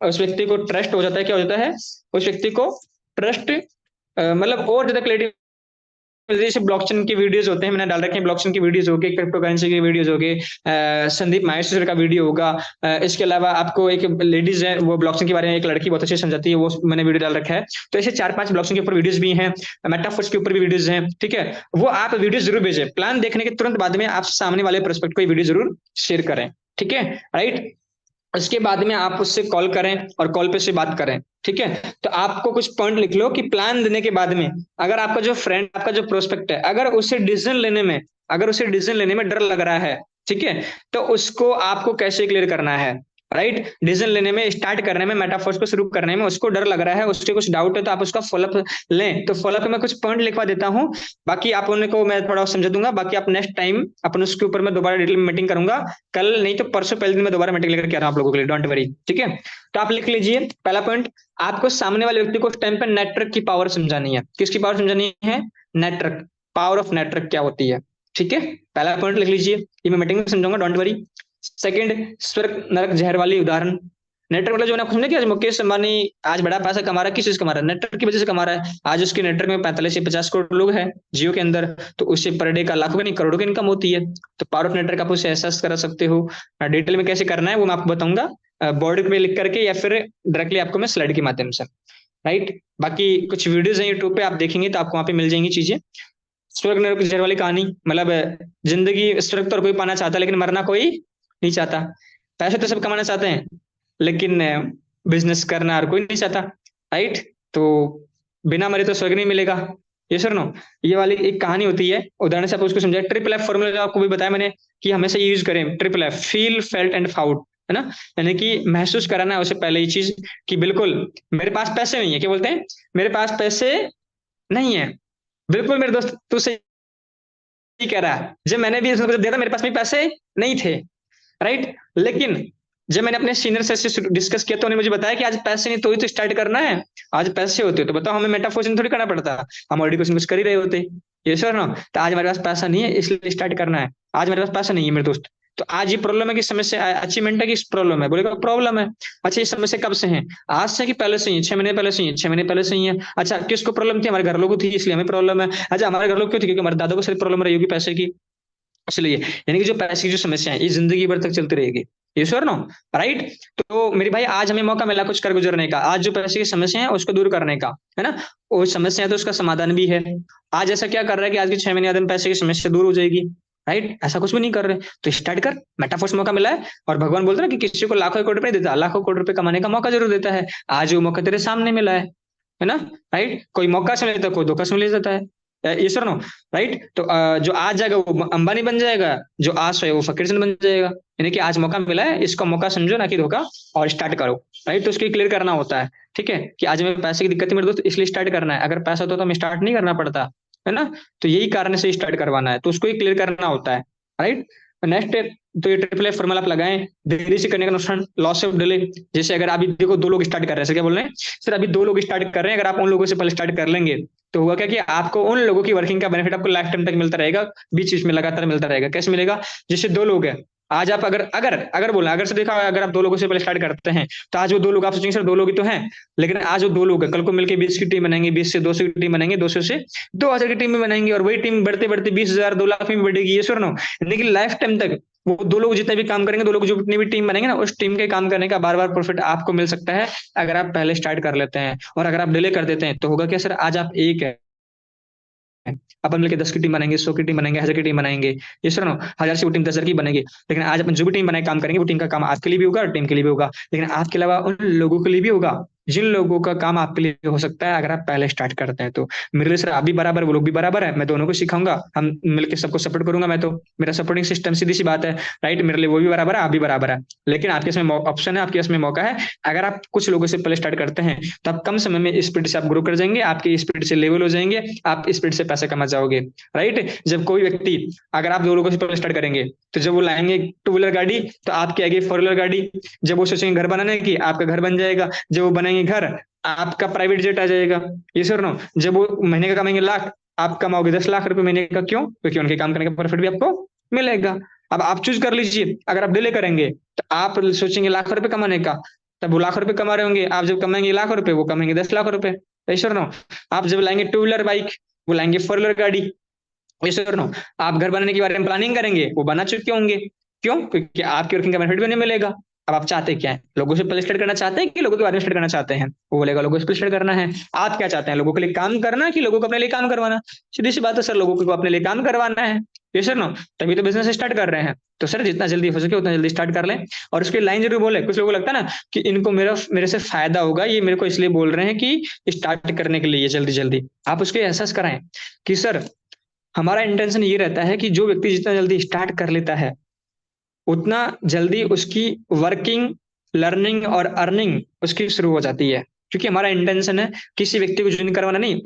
उस व्यक्ति को ट्रस्ट हो जाता है। क्या हो जाता है? उस व्यक्ति को ट्रस्ट, मतलब और ज्यादा क्लियरिटी। जैसे ब्लॉकचेन की वीडियोस होते हैं, मैंने डाल रखे हैं, ब्लॉकचेन की वीडियोस हो गई, क्रिप्टो करेंसी की वीडियोस हो गई, संदीप माहेश्वर का वीडियो होगा। इसके अलावा आपको एक लेडीज है, वो ब्लॉकचेन के बारे में, एक लड़की बहुत अच्छे से समझाती है, वो मैंने वीडियो डाल रखा है। तो ऐसे 4-5 ब्लॉकचेन के ऊपर वीडियोस भी हैं, मेटाफोर्स के ऊपर भी वीडियोस हैं, ठीक है। वो आप वीडियो जरूर भेजें, प्लान देखने के तुरंत बाद में आप सामने वाले प्रोस्पेक्ट को ये वीडियो जरूर शेयर करें, ठीक है। राइट, उसके बाद में आप उससे कॉल करें और कॉल पे से बात करें, ठीक है। तो आपको कुछ पॉइंट लिख लो कि प्लान देने के बाद में अगर आपका जो फ्रेंड, आपका जो प्रोस्पेक्ट है, अगर उसे डिसीजन लेने में डर लग रहा है, ठीक है, तो उसको आपको कैसे क्लियर करना है। राइट, डिसीजन लेने में, स्टार्ट करने में, मेटाफोर्स को शुरू करने में उसको डर लग रहा है, उसके कुछ डाउट है, तो आप उसका फॉलोअप लें। तो फॉलोअप में मैं कुछ पॉइंट लिखवा देता हूँ, बाकी आप उनको मैं थोड़ा समझा दूंगा। बाकी आप नेक्स्ट टाइम अपन उसके ऊपर मैं दोबारा डिटेल में मीटिंग करूंगा, कल नहीं तो परसों पहले दिन मैं दोबारा मीटिंग लेकर के आ रहा हूं आप लोगों के लिए, डोंट वरी, ठीक है। तो आप लिख लीजिए पहला पॉइंट, आपको सामने वाले व्यक्ति को उस टाइम पे नेटवर्क की पावर समझानी है। किसकी पावर समझानी है? नेटवर्क, पावर ऑफ नेटवर्क क्या होती है, ठीक है। पहला पॉइंट लिख लीजिए, ये मैं मीटिंग में समझाऊंगा, डोंट वरी। सेकंड, स्वर्ग नरक जहर वाली उदाहरण। नेटवर्क मतलब जो ना, समझे कि आज मुकेश अंबानी आज बड़ा पैसा कमा रहा है, किस चीज कमा रहा है? नेटवर्क की वजह से कमा रहा है। आज उसके नेटवर्क में 45 से 50 करोड़ लोग हैं जियो के अंदर, तो उससे पर डे का लाखों का नहीं करोड़ों की इनकम होती है। तो पावर ऑफ नेटवर्क आप उसे एहसास करा सकते हो। डिटेल में कैसे करना है वो मैं आपको बताऊंगा, बोर्ड पे लिख करके या फिर डायरेक्टली आपको मैं स्लाइड के माध्यम से। राइट, बाकी कुछ वीडियोज हैं यूट्यूब पे, आप देखेंगे तो आपको वहां पे मिल जाएंगी चीजें। स्वर्ग नरक जहर वाली कहानी, मतलब जिंदगी, स्वर्ग तो हर कोई पाना चाहता है, लेकिन मरना कोई नहीं चाहता। पैसे तो सब कमाना चाहते हैं, लेकिन बिजनेस करना हर कोई नहीं चाहता। राइट, तो बिना मरे तो स्वर्ग नहीं मिलेगा। ये सर नो, ये वाली एक कहानी होती है, उदाहरण से आप उसको समझाए। ट्रिपल एफ फॉर्मूला जो आपको भी बताया मैंने कि हमेशा ये यूज करें, triple F, feel, felt and fought, है ना। यानी कि महसूस कराना है उसे पहले, ये चीज कि बिल्कुल मेरे पास पैसे नहीं है, क्या बोलते हैं, मेरे पास पैसे नहीं है, बिल्कुल मेरे दोस्त तू सही ही कह रहा है, जब मैंने भी उसको दिया था मेरे पास भी पैसे नहीं थे, राइट। लेकिन जब मैंने अपने सीनियर से डिस्कस किया तो उन्होंने मुझे बताया कि आज पैसे नहीं तो ही तो स्टार्ट करना है। आज पैसे होते तो बताओ हमें मेटाफोर्स थोड़ी करना पड़ता, हम ऑलरेडी कुछ ना कुछ कर ही रहे होते। ये सर ना, तो आज हमारे पास पैसा नहीं है इसलिए स्टार्ट करना है। आज मेरे पास पैसा नहीं है मेरे दोस्त, तो आज ये प्रॉब्लम है कि समस्या अचीवमेंट है कि प्रॉब्लम है, बोलेगा प्रॉब्लम है। अच्छा ये समस्या कब से है? आज से कि पहले से ही? 6 महीने पहले से ही? 6 महीने पहले से ही है। अच्छा किसको प्रॉब्लम थी? हमारे घर लोगों को थी इसलिए हमें प्रॉब्लम है। अच्छा हमारे घर लोग क्यों थी? क्योंकि हमारे दादा को सिर्फ प्रॉब्लम रही होगी पैसे की, इसलिए। यानी कि जो पैसे की जो समस्या है ये जिंदगी भर तक चलती रहेगी। ये श्योर नो, राइट। तो मेरे भाई आज हमें मौका मिला कुछ कर गुजरने का, आज जो पैसे की समस्या है उसको दूर करने का, है ना। वो समस्या है तो उसका समाधान भी है। आज ऐसा क्या कर रहा है कि आज के 6 महीने बाद में पैसे की समस्या दूर हो जाएगी, राइट। ऐसा कुछ भी नहीं कर रहे, तो स्टार्ट कर। मेटाफोर्स मौका मिला है, और भगवान बोलते हैं ना कि किसी को लाखों करोड़ रुपए देता, लाखों करोड़ रुपए कमाने का मौका जरूर देता है। आज वो मौका तेरे सामने मिला है ना, राइट। कोई मौका से लेता है, कोई धोखा से ले जाता है। ये सर नो, राइट। तो जो आज जाएगा वो अंबानी बन जाएगा, जो आज है वो फकीर सिंह बन जाएगा। यानी कि आज मौका मिला है, इसको मौका समझो ना कि धोखा, और स्टार्ट करो, राइट। तो उसको क्लियर करना होता है, ठीक है, कि आज मेरे पैसे की दिक्कत है मेरे दोस्त, इसलिए स्टार्ट करना है। अगर पैसा होता तो हमें स्टार्ट नहीं करना पड़ता, है ना। तो यही कारण से स्टार्ट करवाना है, तो उसको ही क्लियर करना होता है, राइट। नेक्स्ट, तो ये ट्रिपल एफ फॉर्मूला आप लगाएं। देरी से करने का नुकसान, लॉस ऑफ डिले। जैसे अगर अभी देखो दो लोग स्टार्ट कर रहे हैं, सर क्या बोल रहे हैं? सर अभी दो लोग स्टार्ट कर रहे हैं, अगर आप उन लोगों से पहले स्टार्ट कर लेंगे तो होगा क्या कि आपको उन लोगों की वर्किंग का बेनिफिट आपको लाइफ टाइम तक मिलता रहेगा, बीच बीच में लगातार मिलता रहेगा। कैसे मिलेगा? जैसे दो लोग हैं, आज आप अगर अगर अगर बोला, अगर से देखा, अगर आप दो लोगों से पहले स्टार्ट करते हैं तो आज वो दो लोग, आप सोचेंगे सर दो लोग ही तो हैं, लेकिन आज वो दो लोग हैं, कल को मिलकर 20 की टीम बनाएंगे, 20 से 200 की टीम बनाएंगे, 200 से 2000 की टीम में बनाएंगे, और वही टीम बढ़ते बढ़ते 20,000 2 लाख में बढ़ेगी। ये सुनो, लेकिन लाइफ टाइम तक वो दो लोग जितने भी काम करेंगे, दो लोग जो जितनी भी टीम बनेंगे ना, उस टीम के काम करने का बार बार प्रॉफिट आपको मिल सकता है, अगर आप पहले स्टार्ट कर लेते हैं। और अगर आप डिले कर देते हैं तो होगा क्या सर? आज आप एक है, अपन मिलकर 10 की टीम बनाएंगे, 100 की टीम बनाएंगे, 1000 की टीम बनाएंगे। ये सुनो, 1000 से वो टीम 10,000 की बनेगी, लेकिन आज अपन जो भी टीम बनाए काम करेंगे, वो टीम का काम आपके लिए भी होगा और टीम के लिए भी होगा, लेकिन आपके अलावा उन लोगों के लिए भी होगा जिन लोगों का काम आपके लिए हो सकता है अगर आप पहले स्टार्ट करते हैं तो। मेरे लिए सर आप भी बराबर, वो लोग भी बराबर है, मैं दोनों को सिखाऊंगा, हम मिलकर सबको सपोर्ट करूंगा। मैं तो, मेरा सपोर्टिंग सिस्टम सीधी सी बात है, राइट। मेरे लिए वो भी बराबर है, आप भी बराबर है, लेकिन आपके इसमें ऑप्शन है, आपके इसमें मौका है। अगर आप कुछ लोगों से पहले स्टार्ट करते हैं तो आप कम समय में स्पीड से आप ग्रो कर जाएंगे, आपकी स्पीड से लेवल हो जाएंगे, आप स्पीड से पैसे कमा जाओगे, राइट। जब कोई व्यक्ति, अगर आप दो लोगों से पहले स्टार्ट करेंगे तो जब वो लाएंगे टू व्हीलर गाड़ी तो आपके आगे फोर व्हीलर गाड़ी, जब वो सोचेंगे घर बनाने की, आपका घर बन जाएगा, जब वो बनाएंगे घर, आपका प्राइवेट जेट आ जाएगा। ये सर नो, जब वो महीने का कमाएंगे लाख, आप कमाओगे 10 लाख रुपए महीने का। क्यों? क्योंकि उनके काम करने का प्रॉफिट भी आपको मिलेगा। अब आप चूज कर लीजिए, अगर आप डिले करेंगे तो आप सोचेंगे लाख रुपए कमाने का, तब वो लाख रुपए कमा रहे होंगे, आप जब कमाएंगे लाख रुपए, वो कमाएंगे 10 लाख रुपए। ऐसा नो, आप जब लाएंगे टू व्हीलर बाइक, वो लाएंगे फोर व्हीलर गाड़ी। यस और नो, आप घर बनाने के बारे में प्लानिंग करेंगे, वो बना चुके होंगे। क्यों? क्योंकि आपकी वर्किंग का बेनिफिट भी नहीं मिलेगा। अब आप चाहते क्या है? लोगों से पहले स्टार्ट करना चाहते हैं कि लोगों के बारे में स्टार्ट करना चाहते हैं? वो बोलेगा लोगों से पहले स्टार्ट करना है। आप क्या चाहते हैं? लोगों के लिए काम करना कि लोगों को अपने लिए काम करवाना? सीधी सी बात है सर, लोगों को अपने लिए काम करवाना है। ये सर नो, तभी तो बिजनेस स्टार्ट कर रहे हैं। तो सर जितना जल्दी हो सके उतना जल्दी स्टार्ट कर लें, और उसकी लाइन जरूर बोले। कुछ लोगों को लगता है ना कि इनको मेरे से फायदा होगा, ये मेरे को इसलिए बोल रहे हैं कि स्टार्ट करने के लिए जल्दी जल्दी। आप उसके एहसास कराएं कि सर हमारा इंटेंशन ये रहता है कि जो व्यक्ति जितना जल्दी स्टार्ट कर लेता है उतना जल्दी उसकी वर्किंग, लर्निंग और अर्निंग उसकी शुरू हो जाती है। क्योंकि हमारा इंटेंशन है किसी व्यक्ति को ज्वाइन करवाना नहीं,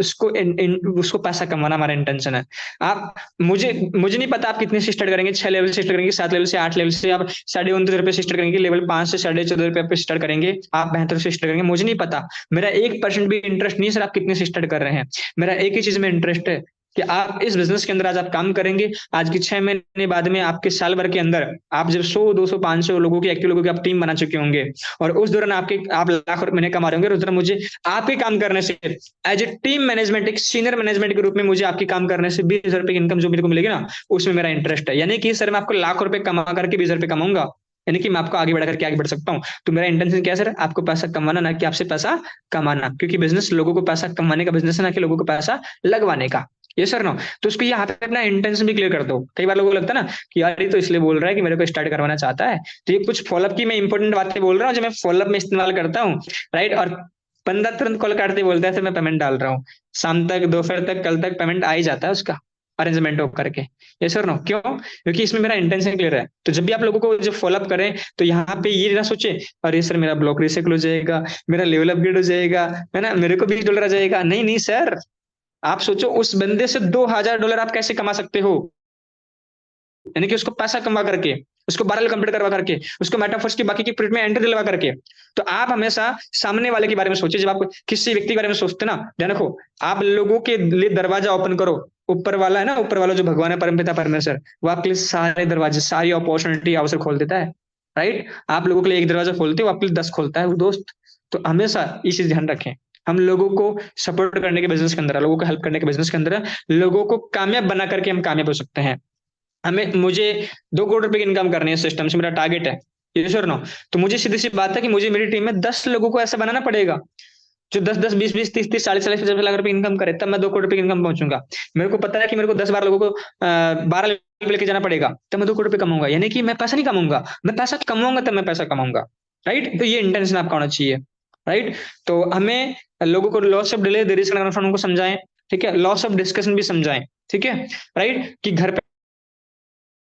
उसको पैसा कमाना हमारा इंटेंशन है। आप, मुझे नहीं पता आप कितने से स्टार्ट करेंगे, 6 लेवल से स्टार्ट करेंगे, 7 लेवल से, 8 लेवल से, आप 29.5 से स्टार्ट करेंगे, लेवल 5 से 14.5 पे स्टार्ट करेंगे, आप 72 से स्टार्ट करेंगे, मुझे नहीं पता। मेरा 1% भी इंटरेस्ट नहीं है सर आप कितने से स्टार्ट कर रहे हैं। मेरा एक ही चीज में इंटरेस्ट है कि आप इस बिजनेस के अंदर आज आप काम करेंगे, आज के 6 महीने बाद में आपके साल भर के अंदर आप जब 100 200 500 लोगों की, एक्टिव लोगों की आप टीम बना चुके होंगे, और उस दौरान आप लाख रुपए महीने कमा रहे होंगे, उस दौरान मुझे आपके काम करने से एज ए टीम मैनेजमेंट, एक सीनियर मैनेजमेंट के रूप में मुझे आपके काम करने से 20,000 रुपए की इनकम जो मेरे को मिलेगी ना, उसमें मेरा इंटरेस्ट है। यानी कि सर मैं आपको लाख रुपए कमा करके 20,000 रुपए कमाऊंगा, यानी कि मैं आपको आगे बढ़ा करके आगे बढ़ सकता हूँ। तो मेरा इंटेंशन क्या है सर? आपको पैसा कमाना, ना कि आपसे पैसा कमाना, क्योंकि बिजनेस लोगों को पैसा कमाने का बिजनेस है, ना कि लोगों को पैसा लगवाने का। ये सर नो, तो उसको यहाँ पे अपना इंटेंशन भी क्लियर कर दो। कई बार लोगों को लगता है ना कि यार ये तो इसलिए बोल रहा है कि मेरे को स्टार्ट करवाना चाहता है। तो ये कुछ फॉलोअप की मैं इंपॉर्टेंट बातें बोल रहा हूँ जो मैं फॉलोअप में इस्तेमाल करता हूँ, राइट। और बंदा तुरंत कॉल काटते बोलता है सर मैं पेमेंट डाल रहा हूँ, शाम तक, दोपहर तक, कल तक पेमेंट आ ही जाता है उसका, अरेंजमेंट हो करके। ये सर नो, क्यों? क्योंकि इसमें मेरा इंटेंशन क्लियर है। तो जब भी आप लोगों को जब फॉलोअप करें तो यहाँ पे ये ना सोचे अरे सर मेरा ब्लॉक रिसेकल हो जाएगा, मेरा लेवल अपग्रेड हो जाएगा, है ना, मेरे को $20 आ जाएगा। नहीं नहीं सर, आप सोचो उस बंदे से $2,000 आप कैसे कमा सकते हो। यानी कि उसको पैसा कमा करके, उसको 12 कंप्लीट करवा करके, उसको मेटाफोर्स की बाकी की पीरियड में एंट्री दिलवा करके। तो आप हमेशा सामने वाले के बारे में सोचिए। जब आप किसी व्यक्ति के बारे में सोचते ना, ध्यान रखो, आप लोगों के लिए दरवाजा ओपन करो। ऊपर वाला है ना, ऊपर वाला जो भगवान है, परमपिता परमेश्वर, वो आपके लिए सारे दरवाजे, सारी अपॉर्चुनिटी, अवसर खोल देता है। राइट? आप लोगों के लिए एक दरवाजा खोलते हो, आपके लिए 10 खोलता है वो दोस्त। तो हमेशा ये चीज ध्यान रखें। हम लोगों को सपोर्ट करने के बिजनेस के अंदर है, लोगों को हेल्प करने के बिजनेस के अंदर है, लोगों को कामयाब बना करके हम कामयाब हो सकते हैं। मुझे 2 करोड़ रुपए की इनकम करनी है सिस्टम से, मेरा टारगेट है। ये सर नो। तो मुझे सीधी सी बात है कि मुझे मेरी टीम में 10 लोगों को ऐसा बनाना पड़ेगा जो 10-10, 20-20, 30-30, 40-40, 50 लाख रुपए इनकम करे, तब मैं 2 करोड़ रुपए की इनकम पहुंचूंगा। मेरे को पता है कि मेरे को 10-12 लोगों को 12 लेके जाना पड़ेगा, तब मैं 2 करोड़ रुपए कमाऊंगा। यानी कि मैं पैसा नहीं कमाऊंगा, मैं पैसा कमाऊंगा तब मैं पैसा कमाऊंगा। राइट? तो ये इंटेंशन आपका होना चाहिए। राइट? तो हमें लोगों को loss of delay, there is को समझाएं। ठीक है? लॉस ऑफ डिस्कशन भी समझाएं। ठीक है? राइट? कि घर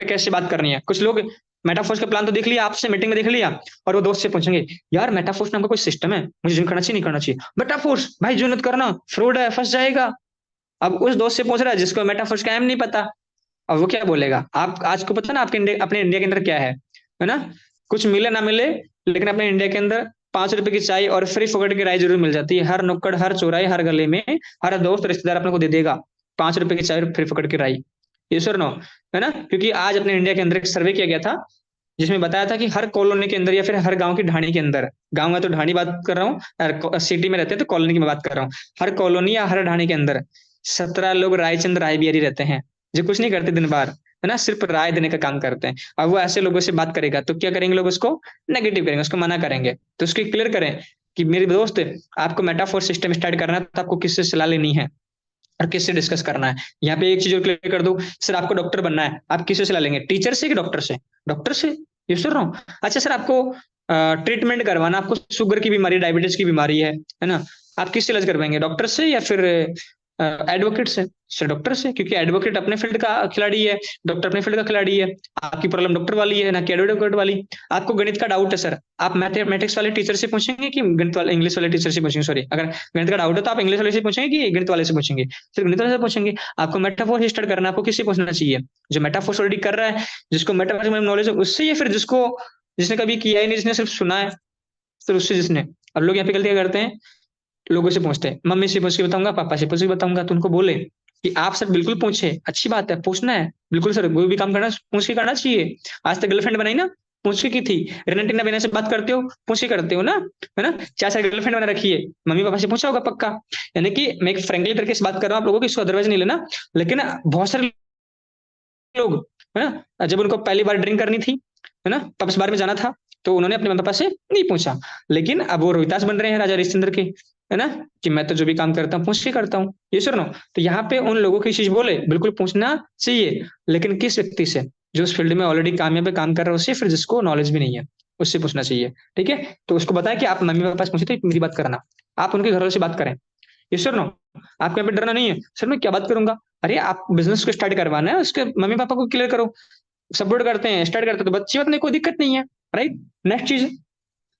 कैसे बात करनी है। कुछ लोग मेटाफोर्स का प्लान तो देख लिया, आपसे मीटिंग में देख लिया, और वो दोस्त से पूछेंगे, यार मेटाफोर्स नाम का कोई सिस्टम है, मुझे ज्वाइन करना चाहिए नहीं करना चाहिए? मेटाफोर्स भाई ज्वाइन मत करना, फ्रॉड है, फंस जाएगा। अब उस दोस्त से पूछ रहा है जिसको मेटाफोर्स का एम नहीं पता। अब वो क्या बोलेगा? आप आज को पता है ना आपके इंडिया, अपने इंडिया के अंदर क्या है ना? कुछ मिले ना मिले, लेकिन अपने इंडिया के अंदर 5 रुपए की चाय और फ्री फोकट की राय जरूर मिल जाती है। हर नुक्कड़, हर चौराहे, हर गले में हर दोस्त रिश्तेदार अपने को दे देगा 5 रुपए की चाय और फ्री फोकट की राय। ये सर नो, है ना? क्योंकि आज अपने इंडिया के अंदर एक सर्वे किया गया था, जिसमें बताया था कि हर कॉलोनी के अंदर या फिर हर गांव की ढाणी के अंदर, गांव में तो ढाणी बात कर रहा हूँ, सिटी में रहते हैं तो कॉलोनी की मैं बात कर रहा हूँ, हर कॉलोनी या हर ढाणी के अंदर 17 लोग रायचंद राय बिहारी रहते हैं, जो कुछ नहीं करते दिन भर, है ना, सिर्फ राय देने का काम करते हैं। अब वो ऐसे लोगों से बात करेगा तो क्या करेंगे लोग? उसको नेगेटिव करेंगे, उसको मना करेंगे। तो उसको क्लियर करें कि मेरे दोस्त, आपको मेटाफोर सिस्टम स्टार्ट करना है तो आपको किससे सलाह लेनी है और किससे डिस्कस करना है। यहाँ पे एक चीज और क्लियर कर दो, सर आपको डॉक्टर बनना है, आप किससे सलाह लेंगे? टीचर से कि डॉक्टर से? डॉक्टर से। ये सुन रहा हूँ। अच्छा सर, आपको ट्रीटमेंट करवाना, आपको शुगर की बीमारी, डायबिटीज की बीमारी है ना, आप किससे इलाज करवाएंगे? डॉक्टर से या फिर एडवोकेट से? सर डॉक्टर से, क्योंकि एडवोकेट अपने फील्ड का खिलाड़ी है, डॉक्टर अपने फील्ड का खिलाड़ी है। आपकी प्रॉब्लम डॉक्टर वाली है ना कि एडवोकेट वाली। आपको गणित का डाउट है सर, आप मैथमेटिक्स वाले टीचर से पूछेंगे कि गणित वाले, इंग्लिश वाले टीचर से पूछेंगे? सॉरी, अगर गणित का डाउट है तो आप इंग्लिश वाले से पूछेंगे कि गणित वाले से पूछेंगे? सिर्फ गणित वाले से पूछेंगे। आपको मेटाफोर स्टार्ट करना है, आपको किससे पूछना चाहिए? जो मेटाफोर ऑलरेडी कर रहा है, जिसको मेटाफोर में नॉलेज है उससे, या फिर जिसको, जिसने कभी किया ही नहीं, जिसने सिर्फ सुना है, सिर्फ उससे, जिसने। अब लोग यहाँ पे गलती क्या करते हैं, लोगों से पूछते हैं, मम्मी से पूछ के बताऊंगा, पापा से पूछ के बताऊंगा। तो उनको बोले कि आप सर बिल्कुल पूछे, अच्छी बात है, पूछना है बिल्कुल सर, कोई भी काम करना पूछ के करना चाहिए। आज तक गर्लफ्रेंड बनाई ना, पूछ के की थी। रेनेटिना बिना से बात करते हो, पूछ के करते हो ना, है ना? 4 साल गर्लफ्रेंड बना रखी है, मम्मी पापा से पूछा होगा पक्का। यानी कि मैं एक फ्रेंकली तरीके से बात कर रहा हूँ आप लोगों की, इसको अदरवाइज नहीं लेना। लेकिन बहुत सारे लोग, है ना, जब उनको पहली बार ड्रिंक करनी थी, है ना, पब्स बार में जाना था, तो उन्होंने अपने मम्मी पापा से नहीं पूछा। लेकिन अब वो रोहितास बन रहे हैं, राजा हरिश्चंद्र के, है ना, कि मैं तो जो भी काम करता हूँ पूछ के करता हूँ। ये सुनो। तो यहाँ पे उन लोगों की चीज बोले, बिल्कुल पूछना चाहिए, लेकिन किस व्यक्ति से? जो उस फील्ड में ऑलरेडी कामयाब है, काम कर रहा है उससे, फिर जिसको नॉलेज भी नहीं है उससे पूछना चाहिए। ठीक है? तो उसको बताया कि आप मम्मी पापा से पूछे तो मेरी बात करना, आप उनके घर वालों से बात करें। ये सर नो, आपको यहाँ पे डरना नहीं है। सर मैं क्या बात करूंगा? अरे आप बिजनेस को स्टार्ट करवाना है, उसके मम्मी पापा को क्लियर करो, सपोर्ट करते हैं, स्टार्ट करते हैं तो अच्छी बात नहीं, कोई दिक्कत नहीं है। राइट? नेक्स्ट चीज,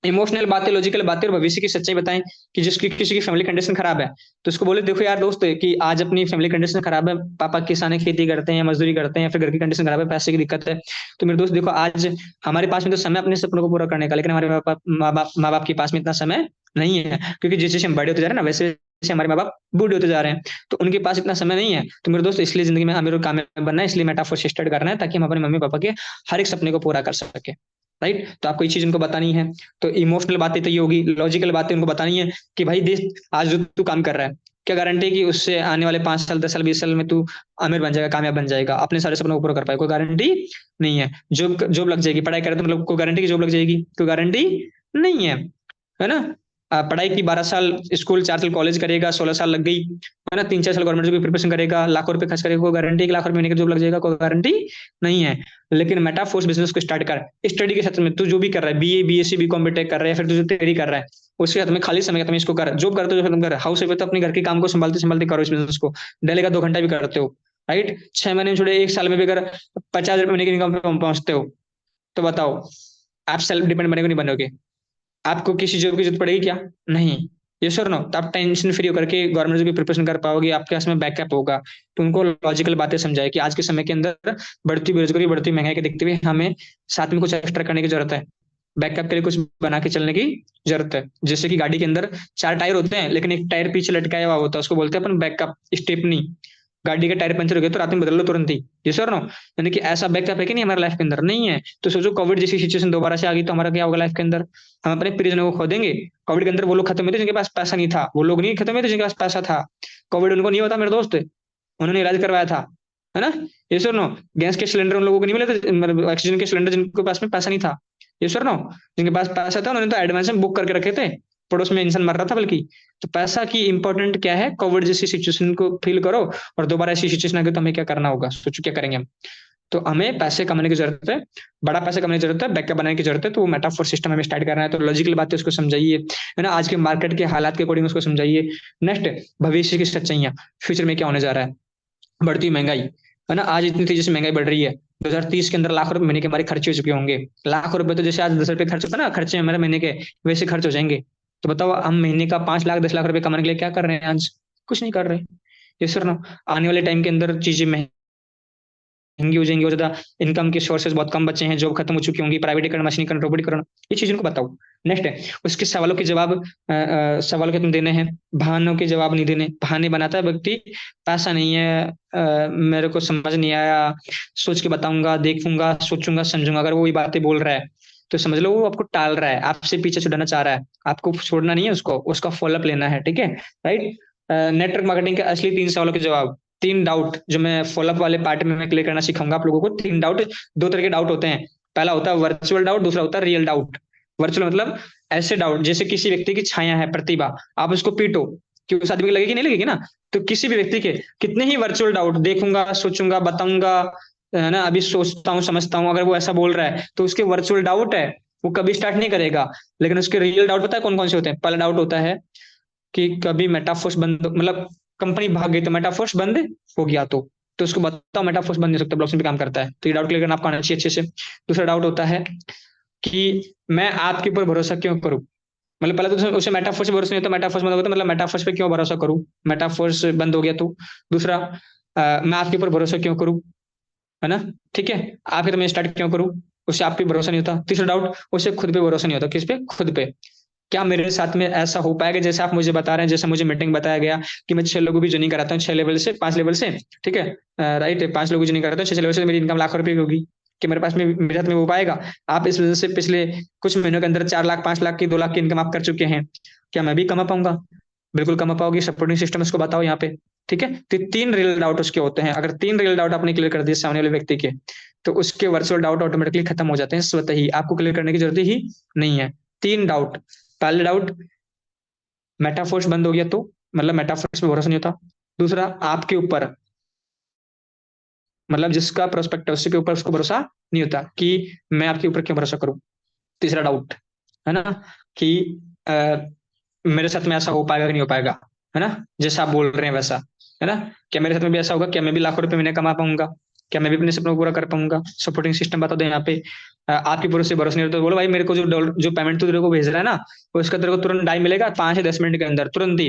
इमोशनल बातें, लॉजिकल बातें और भविष्य की सच्चाई बताएं। कि जिसकी किसी की फैमिली कंडीशन खराब है, तो उसको बोले देखो यार दोस्त, कि आज अपनी फैमिली कंडीशन खराब है, पापा किसान है, खेती करते हैं, मजदूरी करते हैं, या फिर घर की कंडीशन खराब है, पैसे की दिक्कत है, तो मेरे दोस्त देखो, आज हमारे पास में तो समय अपने सपनों को पूरा करने का, लेकिन हमारे माँ बाप के पास में इतना समय नहीं है, क्योंकि जैसे जैसे हम बड़े होते जा रहे हैं ना, वैसे वैसे हमारे माँ बाप बूढ़े होते जा रहे हैं, तो उनके पास इतना समय नहीं है। तो मेरे दोस्त इसलिए जिंदगी में हमें कामयाब बनना है, इसलिए मेटाफोर स्टार्ट करना है, ताकि हम अपने मम्मी पापा के हर एक सपने को पूरा कर सके। राइट? तो आपको ये चीज उनको बतानी है। तो इमोशनल बातें तो ये होगी, लॉजिकल बातें उनको बतानी है कि भाई देख, आज जो तू काम कर रहा है, क्या गारंटी है कि उससे आने वाले 5 साल, 10 साल, 20 साल में तू अमीर बन जाएगा, कामयाब बन जाएगा, अपने सारे सपनों को पूरा कर पाएगा? कोई गारंटी नहीं है। जॉब जॉब लग जाएगी, पढ़ाई करे तो मतलब कोई गारंटी की जॉब लग जाएगी? कोई गारंटी नहीं है ना? पढ़ाई की 12 साल स्कूल, 4 साल कॉलेज करेगा, 16 साल लग गई, है ना, 3-4 साल गवर्नमेंट जॉब की प्रिपरेशन करेगा, लाखों रुपए खर्च करेगा, कोई गारंटी 1 लाख रुपए महीने की जॉब लग जाएगा? कोई गारंटी नहीं है। लेकिन मेटाफोर्स बिजनेस को स्टार्ट कर, स्टडी के क्षेत्र में तू जो भी कर रहा है, बीए, बीएससी, बीकॉम, बीटेक कर रहा है, फिर तू जो तैयारी कर रहा है, उसके साथ में खाली समय में इसको कर, जॉब करते हो जो कर, हाउस वाइफ तो अपने घर के काम को संभालते संभालते करो इस बिजनेस को, डेली का 2 घंटा भी करते हो। राइट? 6 महीने में छोड़े, 1 साल में भी अगर 50 रुपए महीने की इनकम पे पहुंचते हो, तो बताओ, आप सेल्फ डिपेंड बनेगे नहीं बनोगे? आपको किसी जॉब की जरूरत पड़ेगी क्या? नहीं। ये सर नो, तो आप टेंशन फ्री होकर के गवर्नमेंट की प्रिपरेशन कर पाओगे, आपके पास में बैकअप होगा। तो उनको लॉजिकल बातें समझाए कि आज के समय के अंदर बढ़ती बेरोजगारी, बढ़ती महंगाई के देखते हुए हमें साथ में कुछ एक्स्ट्रा करने की जरूरत है, बैकअप के लिए कुछ बना के चलने की जरूरत है। जैसे कि गाड़ी के अंदर 4 टायर होते हैं, लेकिन एक टायर पीछे लटकाया हुआ होता है, उसको बोलते हैं अपन बैकअप स्टेपनी। गाड़ी का टायर पंचर हो गया तो रात में बदल लो तुरंत ही, ये सर नो। यानी कि ऐसा बैकअप है कि नहीं हमारे लाइफ के अंदर, नहीं है। तो सोचो कोविड जैसी सिचुएशन दोबारा से आ गई तो हमारा क्या होगा लाइफ के अंदर, हम अपने प्रिजनों को खो देंगे। कोविड के अंदर वो लोग खत्म हुए थे जिनके पास पैसा नहीं था, वो लोग नहीं खत्म हुए थे जिनके पास पैसा था। कोविड उनको नहीं होता मेरे दोस्त, उन्होंने इलाज करवाया था, है ना। ये सर नो। गैस के सिलेंडर उन लोगों को नहीं मिले थे, मतलब ऑक्सीजन के सिलेंडर जिनके पास में पैसा नहीं था, ये सर नो। जिनके पास पैसा था उन्होंने तो एडवांस में बुक करके रखे थे, पड़ोस में इंसान मर रहा था बल्कि। तो पैसा की इंपॉर्टेंट क्या है, कोविड जैसी सिचुएशन को फील करो, और दोबारा ऐसी सिचुएशन आ गई तो हमें क्या करना होगा, सोचो क्या करेंगे हम। तो हमें पैसे कमाने की जरूरत है, बड़ा पैसे कमाने की जरूरत है, बैकअप बनाने की जरूरत है। तो वो मेटाफोर सिस्टम हमें स्टार्ट करना है, तो लॉजिकल बातें उसको समझाइए, है ना। आज के मार्केट के हालात के अकॉर्डिंग उसको समझाइए। नेक्स्ट, भविष्य की सच्चाइयां, फ्यूचर में क्या होने जा रहा है, बढ़ती महंगाई, है ना। आज इतनी तेजी से महंगाई बढ़ रही है, 2030 के अंदर लाख रुपए महीने के हमारे खर्चे हो चुके होंगे। लाख रुपए तो जैसे आज 10 रुपए खर्च होता है ना, खर्चे हमारे महीने के, वैसे खर्च हो जाएंगे। तो बताओ हम महीने का 5 लाख 10 लाख रुपए कमाने के लिए क्या कर रहे हैं आज, कुछ नहीं कर रहे। ये सर ना, आने वाले टाइम के अंदर चीजें महंगी हो जाएंगी, और ज्यादा इनकम के सोर्सेज बहुत कम बचे हैं, जॉब खत्म हो चुकी होंगी, प्राइवेटीकरण, मशीनीकरण, रोबोटिकरण, ये चीज उनको बताओ। नेक्स्ट है, उसके सवालों के जवाब, सवालों के तुम देने हैं, बहानों के जवाब नहीं देने। बहाने बनाता है व्यक्ति, पैसा नहीं है, मेरे को समझ नहीं आया, सोच के बताऊंगा, देखूंगा, सोचूंगा, समझूंगा, अगर वो वही बातें बोल रहा है तो समझ लो वो आपको टाल रहा है, आपसे पीछे छुड़ाना चाह रहा है। आपको छोड़ना नहीं है उसको, उसका फॉलोअप लेना है, ठीक है। राइट। नेटवर्क मार्केटिंग के असली 3 सवालों के जवाब, 3 डाउट जो मैं फॉलोअप वाले पार्ट में मैं क्लियर करना सिखाऊंगा आप लोगों को। 3 डाउट, 2 तरह के डाउट होते हैं। पहला होता है वर्चुअल डाउट, दूसरा होता है रियल डाउट। वर्चुअल मतलब ऐसे डाउट जैसे किसी व्यक्ति की छाया है, प्रतिभा, आप उसको पीटो कि उस आदमी को लगेगी, नहीं लगेगी ना। तो किसी भी व्यक्ति के कितने ही वर्चुअल डाउट, देखूंगा, सोचूंगा, बताऊंगा, है ना, अभी सोचता हूँ, समझता हूँ, अगर वो ऐसा बोल रहा है तो उसके वर्चुअल डाउट है, वो कभी स्टार्ट नहीं करेगा। लेकिन उसके रियल डाउट पता है कौन कौन से होते हैं। पहला डाउट होता है कि कभी मेटाफोर्स बंद, मतलब कंपनी भाग गई तो मेटाफोर्स बंद हो गया तो उसको बताओ मेटाफोर्स बंद नहीं हो सकता, ब्लॉकचेन पे काम करता है। तो ये डाउट क्लियर करना आपको आना चाहिए अच्छे से। दूसरा डाउट होता है कि मैं आपके ऊपर भरोसा क्यों करूं। मतलब पहले तो उसे मेटाफोर्स से भरोसा नहीं होता, मेटाफोर्स बंद हो गया तो मतलब मेटाफोर्स पे क्यों भरोसा करूं, मेटाफोर्स बंद हो गया तो। दूसरा, मैं आपके ऊपर भरोसा क्यों करूं, है ना। ठीक है, आपके तो मैं स्टार्ट क्यों करूं, उससे आप पे भरोसा नहीं होता। तीसरा डाउट, उसे खुद पे भरोसा नहीं होता। किस पे, खुद पे। क्या मेरे साथ में ऐसा हो पाएगा जैसे आप मुझे बता रहे हैं, जैसे मुझे मीटिंग बताया गया कि मैं 6 लोगों की ज्वाइनिंग कराता हूँ, 6 लेवल से, 5 लेवल से, ठीक है। राइट, 5 लोगों की ज्वाइनिंग कराता हूँ, 6 लेवल से मेरी इनकम लाख रुपए की होगी। कि मेरे पास में, मेरे साथ में हो पाएगा। आप इस वजह से पिछले कुछ महीनों के अंदर 4 लाख, 5 लाख की, 2 लाख की इनकम आप कर चुके हैं, क्या मैं भी कमा पाऊंगा। बिल्कुल कमा पाओगे, सपोर्टिंग सिस्टम उसको बताओ यहाँ पे। ठीक है, तो 3 रियल डाउट उसके होते हैं। अगर 3 रियल डाउट आपने क्लियर कर दिए सामने वाले व्यक्ति के, तो उसके वर्चुअल डाउट ऑटोमेटिकली खत्म हो जाते हैं स्वतः ही, आपको क्लियर करने की जरूरत ही नहीं है। 3 डाउट, पहले डाउट मेटाफोर्स बंद हो गया तो, मतलब मेटाफोर्स पे भरोसा नहीं होता। दूसरा, आपके ऊपर, मतलब जिसका प्रोस्पेक्ट है उसके ऊपर उसको भरोसा नहीं होता कि मैं आपके ऊपर क्यों भरोसा करूं। तीसरा डाउट, है ना, कि अ, मेरे साथ में ऐसा हो पाएगा कि नहीं हो पाएगा, है ना, जैसा आप बोल रहे हैं वैसा, है ना। क्या मेरे साथ में भी ऐसा होगा, क्या मैं भी लाखों रुपए महीने कमा पाऊंगा, क्या मैं भी अपने सपनों को पूरा कर पाऊंगा। सपोर्टिंग सिस्टम बता दो यहाँ पे। आपके भरोसे भरोसा नहीं होता तो बोलो भाई मेरे को जो डॉलर, जो पेमेंट तू तेरे को भेज रहा है ना, उसका तेरे को तुरंत डाई मिलेगा 5 से 10 मिनट के अंदर, तुरंत ही।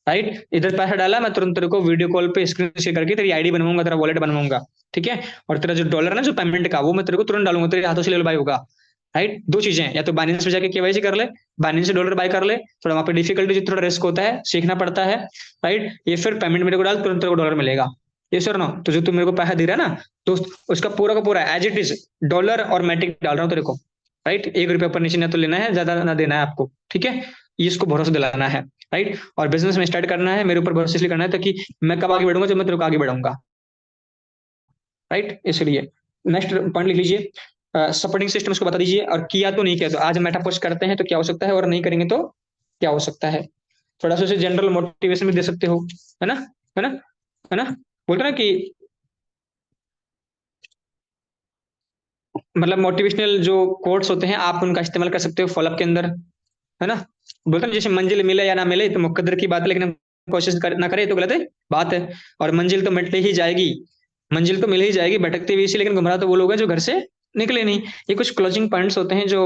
राइट, इधर पैसा डाला, मैं तुरंत तेरे को वीडियो कॉल पे स्क्रीन शेयर करके तेरी आईडी बनवाऊंगा, तेरा वॉलेट बनवाऊंगा। ठीक है, और तेरा जो डॉलर है ना, जो पेमेंट का, वो मैं तेरे को तुरंत डालूंगा, तेरे हाथों से ले लो भाई होगा। राइट, 2 चीजें हैं, या तो बाइनेंस पे जाके केवाईसी कर ले, बाइनेंस से डॉलर बाय कर ले, थोड़ा वहां पे डिफिकल्टी, थोड़ा रिस्क होता है, सीखना पड़ता है। राइट, ये फिर पेमेंट मेरे को डाल, तुरंत तेरे को डॉलर मिलेगा। ये सर नो, तो जो तू मेरे को पैसा दे रहा है ना, तो उसका पूरा का पूरा एज इट इज डॉलर और मैटिक डाल रहा हूँ तेरे को। राइट, 1 रुपया ऊपर नीचे ना तो लेना है, ज्यादा ना देना है आपको। ठीक है, ये इसको भरोसा दिलाना है। राइट, और बिजनेस में स्टार्ट करना है, मेरे ऊपर भरोसा इसलिए करना है ताकि मैं कब आगे बढ़ूंगा, जब मैं तेरे को आगे बढ़ाऊंगा। राइट, इसलिए नेक्स्ट पॉइंट लिख लीजिए, सपोर्टिंग सिस्टम को बता दीजिए, और किया तो नहीं किया तो, आज मेटाफोर्स करते हैं तो क्या हो सकता है, और नहीं करेंगे तो क्या हो सकता है। थोड़ा सा उसे जनरल मोटिवेशन भी दे सकते हो, है ना, है ना, है ना। बोलते ना कि मतलब मोटिवेशनल जो कोट्स होते हैं आप उनका इस्तेमाल कर सकते हो फॉलोअप के अंदर, है ना। बोलते हैं जैसे मंजिल मिले या ना मिले तो मुकद्दर की बात है, लेकिन हम कोशिश ना करें तो गलत है बात है। और मंजिल तो मिल ही जाएगी, मंजिल तो मिल ही जाएगी, भटकते हुए इसी, लेकिन गुमराह तो वो लोग हैं जो घर से निकले नहीं। ये कुछ क्लोजिंग पॉइंट्स होते हैं जो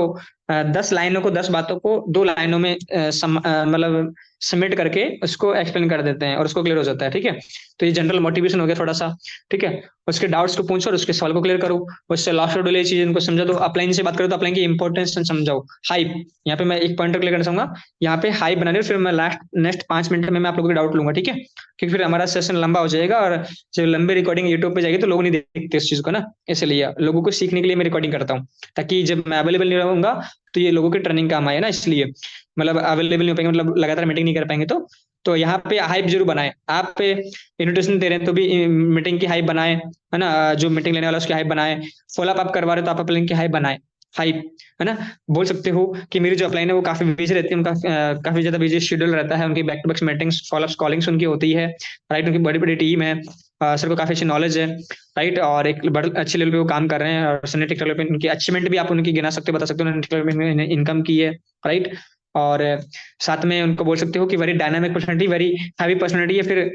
10 लाइनों को, 10 बातों को 2 लाइनों में मतलब सबमिट करके उसको एक्सप्लेन कर देते हैं और उसको क्लियर हो जाता है। ठीक है, तो ये जनरल मोटिवेशन हो गया थोड़ा सा। ठीक है, उसके डाउट्स को पूछो और उसके सवाल को क्लियर करो। उससे लास्ट शेड्यूल ये चीज इनको समझा दो। अपलाइन से बात करो तो अपलाइन की इंपॉर्टेंस समझाओ। हाइप, यहाँ पे मैं एक पॉइंटर क्लियर करना चाहूंगा। यहाँ पे हाइप बना रहे हो, फिर मैं नेक्स्ट 5 मिनट में मैं आप लोगों के डाउट लूंगा। ठीक है, क्योंकि फिर हमारा सेशन लंबा हो जाएगा और जब लंबी रिकॉर्डिंग यूट्यूब पे जाएगी तो लोग नहीं देखते इस चीज को ना, इसलिए लोगों को सीखने के लिए मैं रिकॉर्डिंग करता हूँ, ताकि जब मैं अवेलेबल नहीं रहूंगा तो ये लोगों की ट्रेनिंग काम आए ना, इसलिए मतलब अवेलेबल नहीं हो पाएंगे, मतलब लगातार मीटिंग नहीं कर पाएंगे। तो यहाँ पे हाइप जरूर बनाए। आप इन्विटेशन दे रहे हैं तो भी मीटिंग की हाइप बनाए, है ना। जो मीटिंग लेने वाला उसकी हाइप बनाए। फॉलोअप आप करवा रहे हो तो आप अपलाइन की हाइप बनाए। हाइप, है ना। बोल सकते हो कि मेरी जो अपलाइन है वो काफी बिजी रहती है, उनका काफी ज्यादा बिजी शेड्यूल रहता है, उनकी back to back meetings, followups, callings उनकी होती है। राइट, उनकी बड़ी बड़ी टीम है। सर को काफी अच्छी नॉलेज है। राइट, और एक बड़े अच्छे लेवल पे वो काम कर रहे हैं, और सर टेक लेवल पे उनकी अचीवमेंट भी आप उनकी गिना सकते हो, बता सकते हो उन्होंने टेक लेवल में इनकम की है। राइट, और साथ में उनको बोल सकते हो कि very dynamic personality, very heavy personality है, फिर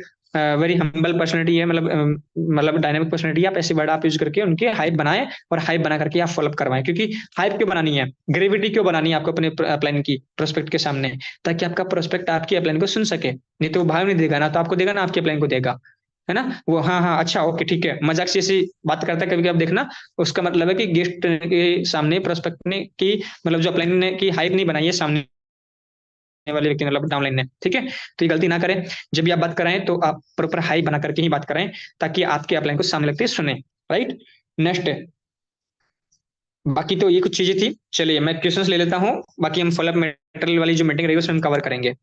वेरी हम्बल पर्सनैलिटी है, मतलब डायनामिक पर्सनैलिटी। आप ऐसे वर्ड आप यूज करके उनके हाइप बनाएं, और हाइप बना करके आप फॉलोअप करवाएं। क्योंकि हाइप क्यों बनानी है, ग्रेविटी क्यों बनानी है आपको अपने प्लान की प्रोस्पेक्ट के सामने, ताकि आपका प्रोस्पेक्ट आपकी प्लान को सुन सके। नहीं तो वो भाव नहीं देगा ना, तो आपको देगा ना, आपके प्लान को देगा, है ना। वो हाँ हाँ अच्छा ओके ठीक है, मजाक से ऐसी बात करता है कभी कभी, आप देखना। उसका मतलब है कि गेस्ट के सामने प्रोस्पेक्ट ने की, मतलब जो प्लान ने की हाइप नहीं बनाई है सामने वाले व्यक्ति ने, मतलब डाउनलाइन ने। ठीक है, तो ये गलती ना करें। जब भी आप बात कराएं तो आप प्रॉपर हाई बना करके ही बात करें, ताकि आपके अपलाइन को सामने लगते सुने। राइट, नेक्स्ट, बाकी तो ये कुछ चीजें थी। चलिए मैं क्वेश्चंस ले लेता हूँ, बाकी हम फॉलोअप मटेरियल वाली जो मीटिंग रहेगी उसमें हम कवर करेंगे।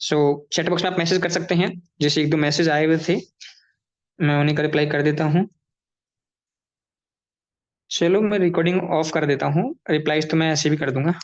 सो चैट बॉक्स में आप मैसेज कर सकते हैं, जैसे एक दो मैसेज आए हुए थे, मैं उन्हीं का रिप्लाई कर देता हूँ। चलो मैं रिकॉर्डिंग ऑफ कर देता हूँ, रिप्लाईज तो मैं ऐसे भी कर दूंगा।